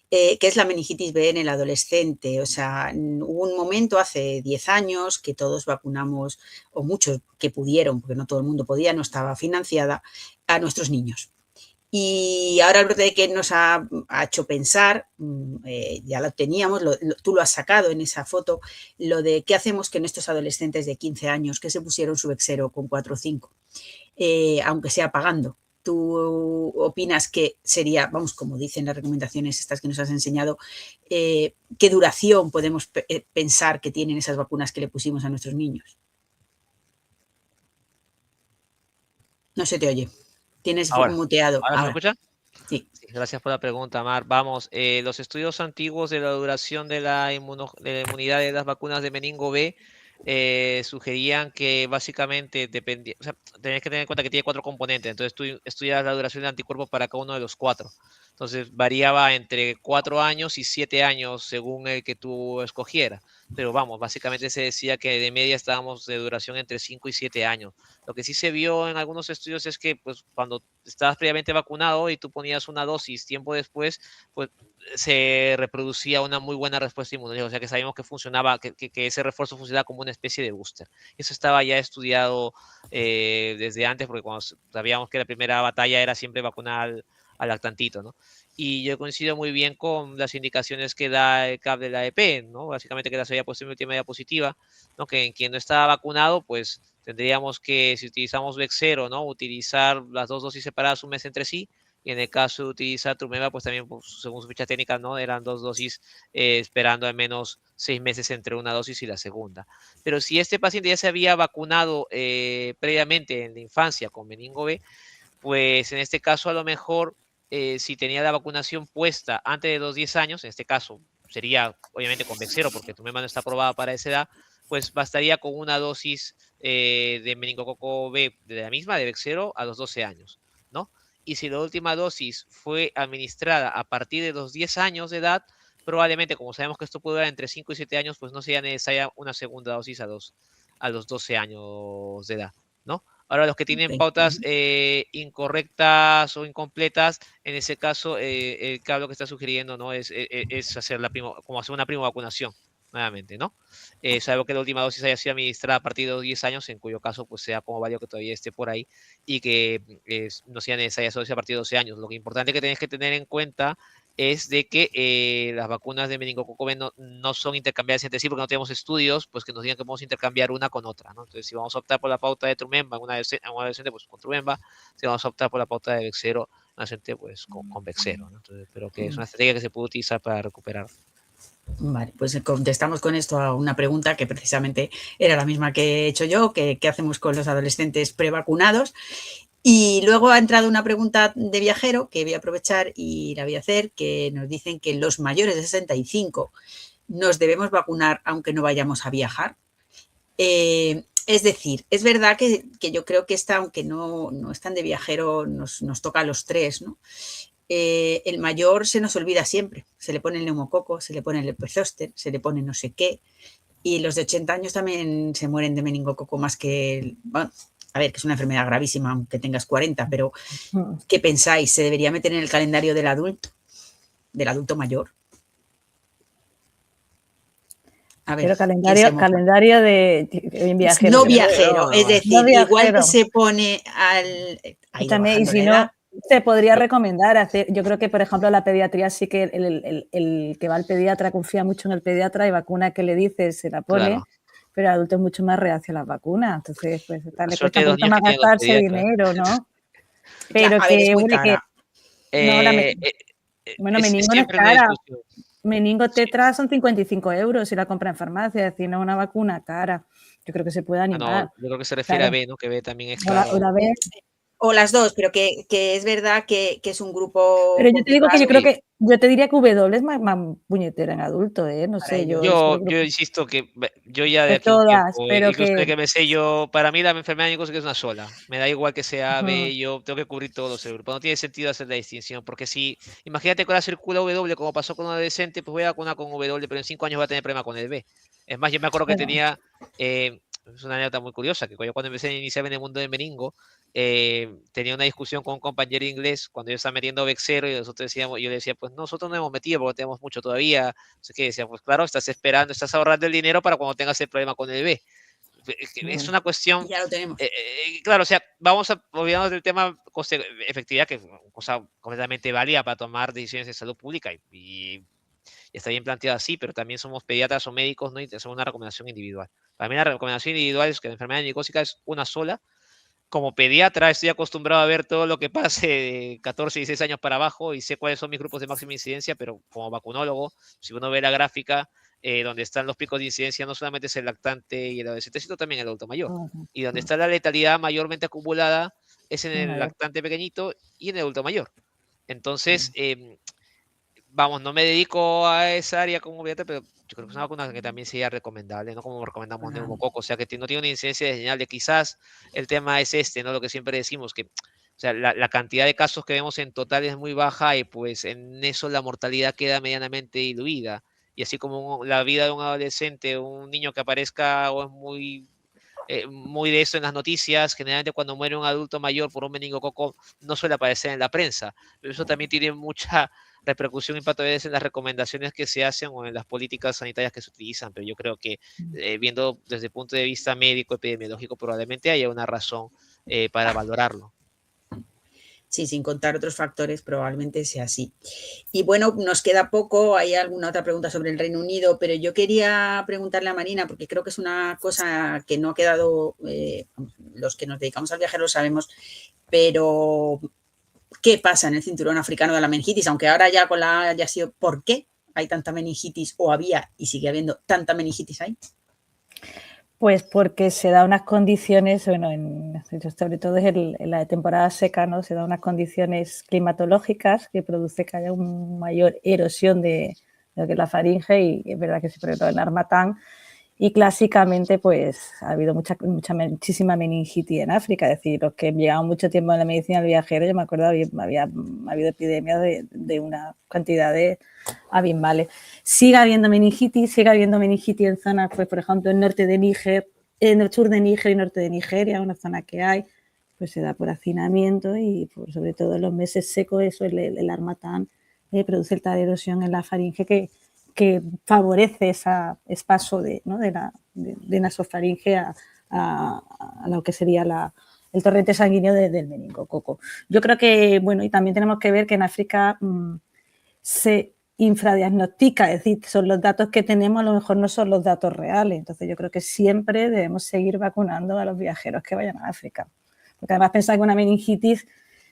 que es la meningitis B en el adolescente. O sea, hubo un momento hace 10 años que todos vacunamos, o muchos que pudieron, porque no todo el mundo podía, no estaba financiada, a nuestros niños. Y ahora el brote que nos ha hecho pensar, ya lo teníamos, tú lo has sacado en esa foto, lo de qué hacemos con estos adolescentes de 15 años que se pusieron su Bexsero con 4 o 5, aunque sea pagando. ¿Tú opinas que sería, vamos, como dicen las recomendaciones estas que nos has enseñado, qué duración podemos pensar que tienen esas vacunas que le pusimos a nuestros niños? No se te oye. Tienes muteado. ¿Ahora se me escucha? Sí. Sí, gracias por la pregunta, Mar. Vamos, los estudios antiguos de la duración de la inmunidad de las vacunas de meningo B sugerían que básicamente dependía, o sea, tenés que tener en cuenta que tiene 4 componentes, entonces tú estudias la duración de anticuerpos para cada uno de los 4. Entonces variaba entre 4 años y 7 años según el que tú escogieras. Pero vamos, básicamente se decía que de media estábamos de duración entre 5 y 7 años. Lo que sí se vio en algunos estudios es que pues, cuando estabas previamente vacunado y tú ponías una dosis tiempo después, pues se reproducía una muy buena respuesta inmunológica, o sea que sabíamos que funcionaba, que ese refuerzo funcionaba como una especie de booster. Eso estaba ya estudiado desde antes, porque cuando sabíamos que la primera batalla era siempre vacunar al lactantito, ¿no? Y yo coincido muy bien con las indicaciones que da el CAP de la EP, ¿no? Básicamente que la sería multimedia positiva, ¿no? Que en quien no está vacunado, pues tendríamos que, si utilizamos Bexsero, ¿no? Utilizar las 2 dosis separadas un mes entre sí, y en el caso de utilizar Trumeva, pues también, pues, según su ficha técnica, ¿no? Eran 2 dosis, esperando al menos 6 meses entre una dosis y la segunda. Pero si este paciente ya se había vacunado previamente en la infancia con meningo B, pues en este caso a lo mejor si tenía la vacunación puesta antes de los 10 años, en este caso sería obviamente con Bexsero porque tu no está aprobada para esa edad, pues bastaría con una dosis de meningococo B de la misma, de Bexsero, a los 12 años, ¿no? Y si la última dosis fue administrada a partir de los 10 años de edad, probablemente, como sabemos que esto puede durar entre 5 y 7 años, pues no sería necesaria una segunda dosis a los 12 años de edad, ¿no? Ahora, los que tienen pautas incorrectas o incompletas, en ese caso, el CAB lo que está sugiriendo, ¿no? Es hacer como hacer una primo vacunación, nuevamente, ¿no? Salvo que la última dosis haya sido administrada a partir de los 10 años, en cuyo caso, pues sea como válido que todavía esté por ahí y que no sea necesaria esa dosis a partir de 12 años. Lo que importante que tenés que tener en cuenta es de que las vacunas de meningococo B no son intercambiables entre sí porque no tenemos estudios pues que nos digan que podemos intercambiar una con otra, ¿no? Entonces, si vamos a optar por la pauta de Trumemba en un adolescente, pues con Trumemba. Si vamos a optar por la pauta de Bexsero en un adolescente, pues con Bexsero, ¿no? Entonces, pero que es una estrategia que se puede utilizar para recuperar. Vale, pues contestamos con esto a una pregunta que precisamente era la misma que he hecho yo, que qué hacemos con los adolescentes prevacunados. Y luego ha entrado una pregunta de viajero que voy a aprovechar y la voy a hacer, que nos dicen que los mayores de 65 nos debemos vacunar aunque no vayamos a viajar. Es decir, es verdad que yo creo que esta, aunque no están de viajero, nos toca a los 3, ¿no? El mayor se nos olvida siempre. Se le pone el neumococo, se le pone el leptozoster, se le pone no sé qué. Y los de 80 años también se mueren de meningococo más que... Bueno, a ver, que es una enfermedad gravísima, aunque tengas 40, pero ¿qué pensáis? ¿Se debería meter en el calendario del adulto mayor? A ver, pero calendario de viajero. No viajero, es decir, no viajero. Igual que se pone al... También, y si no, se podría recomendar hacer, yo creo que, por ejemplo, la pediatría sí que el que va al pediatra confía mucho en el pediatra y vacuna que le dices se la pone, claro. Pero el adulto es mucho más reacio a las vacunas, entonces pues le cuesta un poquito más gastarse dinero, ¿no? Pero claro, que, bueno, meningo no es cara. Meningo tetra son 55 euros si la compra en farmacia, es decir, no es una vacuna cara. Yo creo que se puede animar. No, yo creo que se refiere a B, ¿no? Que B también es caro. O las dos, pero que es verdad que es un grupo. Pero yo te digo que yo creo que yo te diría que W es más puñetera en adulto, no sé. Yo insisto que yo ya de aquí todas, un tiempo, pero que me sé yo, para mí la enfermedad de Nicosia es una sola. Me da igual que sea B, yo tengo que cubrir todos los grupos. No tiene sentido hacer la distinción, porque si, imagínate que ahora circula W, como pasó con un adolescente, pues voy a vacunar con W, pero en 5 años voy a tener problema con el B. Es más, yo me acuerdo que tenía es una anécdota muy curiosa, que yo cuando empecé a iniciar en el mundo del meningo, tenía una discusión con un compañero inglés cuando yo estaba metiendo Vexero y nosotros decíamos, yo le decía, pues nosotros no hemos metido porque tenemos mucho todavía, no sé qué, decía, pues claro, estás esperando, estás ahorrando el dinero para cuando tengas el problema con el B. Es una cuestión, Ya lo tenemos. claro, o sea, vamos a olvidarnos del tema efectividad, que es una cosa completamente válida para tomar decisiones de salud pública y está bien planteado así, pero también somos pediatras o médicos, ¿no? Y hacemos una recomendación individual. Para mí la recomendación individual es que la enfermedad meningococcócica es una sola. Como pediatra estoy acostumbrado a ver todo lo que pase de 14 y 16 años para abajo y sé cuáles son mis grupos de máxima incidencia, pero como vacunólogo, si uno ve la gráfica donde están los picos de incidencia, no solamente es el lactante y el adolescente, sino también el adulto mayor. Y donde está la letalidad mayormente acumulada es en el lactante pequeñito y en el adulto mayor. Entonces, vamos, no me dedico a esa área como pediatra, pero yo creo que es una vacuna que también sería recomendable, ¿no? Como recomendamos neumococo, o sea, que no tiene una incidencia desdeñable. Quizás el tema es ¿no? Lo que siempre decimos, que, o sea, la cantidad de casos que vemos en total es muy baja y pues en eso la mortalidad queda medianamente diluida. Y así como la vida de un adolescente, un niño que aparezca o es muy de eso en las noticias, generalmente cuando muere un adulto mayor por un meningococo no suele aparecer en la prensa, pero eso también tiene mucha repercusión y impacto a veces en las recomendaciones que se hacen o en las políticas sanitarias que se utilizan, pero yo creo que viendo desde el punto de vista médico, epidemiológico, probablemente haya una razón para valorarlo. Sí, sin contar otros factores, probablemente sea así. Y bueno, nos queda poco, hay alguna otra pregunta sobre el Reino Unido, pero yo quería preguntarle a Marina, porque creo que es una cosa que no ha quedado, los que nos dedicamos al viaje lo sabemos, pero ¿qué pasa en el cinturón africano de la meningitis? Aunque ahora ya con la haya sido, ¿por qué hay tanta meningitis o había y sigue habiendo tanta meningitis ahí? Pues porque se da unas condiciones, bueno, sobre todo en la temporada seca, ¿no? Se da unas condiciones climatológicas que produce que haya una mayor erosión de lo que es la faringe y es verdad que se produce en Harmattan y clásicamente pues ha habido muchísima meningitis en África, es decir, los que llevaban mucho tiempo en la medicina del viajero, yo me acuerdo había habido epidemias de una cantidad de abismales. Sigue habiendo meningitis en zonas, pues por ejemplo, en el norte de Níger, en el sur de Níger y norte de Nigeria, una zona que hay, pues se da por hacinamiento y sobre todo en los meses secos, eso el Harmattan produce alta erosión en la faringe que favorece ese paso de nasofaringe a lo que sería el torrente sanguíneo del meningococo. Yo creo que, bueno, y también tenemos que ver que en África se infradiagnostica, es decir, son los datos que tenemos, a lo mejor no son los datos reales. Entonces yo creo que siempre debemos seguir vacunando a los viajeros que vayan a África. Porque además pensar que una meningitis,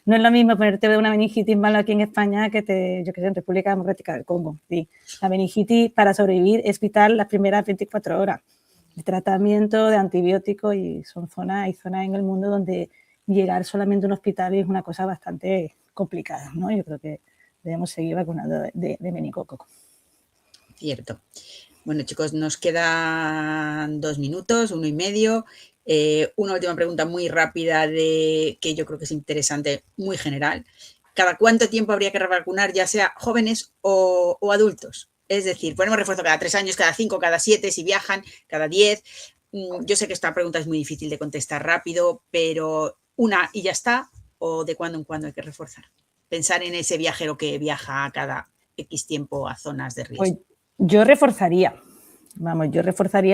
no es lo mismo ponerte una meningitis mala aquí en España que yo que sé, en República Democrática del Congo. Sí. La meningitis para sobrevivir es vital las primeras 24 horas. El tratamiento de antibióticos y hay zonas en el mundo donde llegar solamente a un hospital es una cosa bastante complicada, ¿no? Yo creo que debemos seguir vacunando de meningococo. Cierto. Bueno, chicos, nos quedan 2 minutos, 1 y medio. Una última pregunta muy rápida que yo creo que es interesante, muy general. ¿Cada cuánto tiempo habría que revacunar, ya sea jóvenes o adultos? Es decir, ponemos refuerzo cada 3 años, cada 5, cada 7, si viajan, cada 10. Yo sé que esta pregunta es muy difícil de contestar rápido, pero una y ya está, o de cuando en cuando hay que reforzar. Pensar en ese viajero que viaja cada X tiempo a zonas de riesgo. Pues yo reforzaría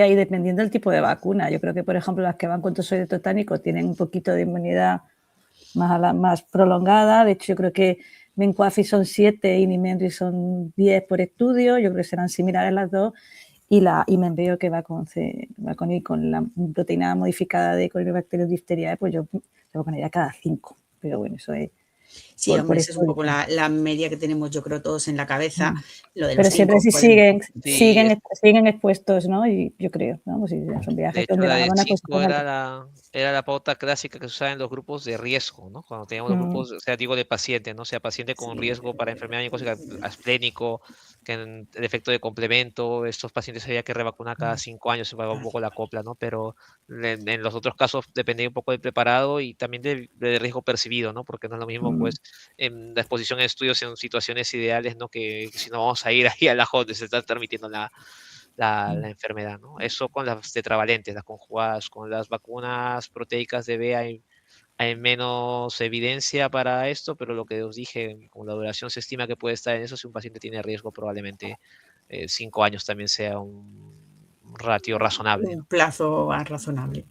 y dependiendo del tipo de vacuna. Yo creo que, por ejemplo, las que van con tozoide totánico tienen un poquito de inmunidad más prolongada. De hecho, yo creo que Mencuafi son 7 y Nimenri son 10 por estudio. Yo creo que serán similares las dos. Y Menveo, que va con la proteína modificada de Corynebacterium diphtheriae, pues yo lo pondría cada 5. Pero bueno, eso es... Sí, hombre, esa es un poco la media que tenemos, yo creo, todos en la cabeza. Lo de pero los siempre 5, siguen expuestos, ¿no? Y yo creo, ¿no? Si son viajes donde la de 5 era la pauta clásica que se usaba en los grupos de riesgo, ¿no? Cuando teníamos los grupos, o sea, digo de pacientes, ¿no? O sea, paciente con riesgo para enfermedad meningococcócica asplénico, que en el efecto de complemento, estos pacientes había que revacunar cada 5 años, se va un poco la copla, ¿no? Pero en los otros casos dependía un poco del preparado y también del riesgo percibido, ¿no? Porque no es lo mismo, pues, en la exposición en estudios en situaciones ideales, ¿no? Que si no vamos a ir ahí al ajo donde se está transmitiendo la enfermedad, ¿no? Eso con las tetravalentes, las conjugadas. Con las vacunas proteicas de B hay menos evidencia para esto, pero lo que os dije, como la duración se estima que puede estar en eso, si un paciente tiene riesgo, probablemente 5 años también sea un ratio razonable, ¿no? Un plazo razonable.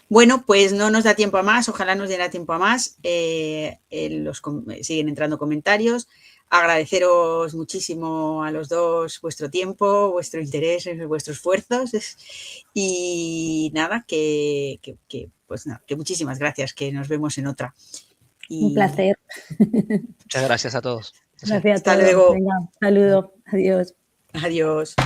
Bueno, pues no nos da tiempo a más, ojalá nos diera tiempo a más. Siguen entrando comentarios. Agradeceros muchísimo a los dos vuestro tiempo, vuestro interés, vuestros esfuerzos. Y nada, que muchísimas gracias, que nos vemos en otra. Un placer. Muchas gracias a todos. Gracias a todos. Hasta luego. Venga, saludos. Adiós. Adiós.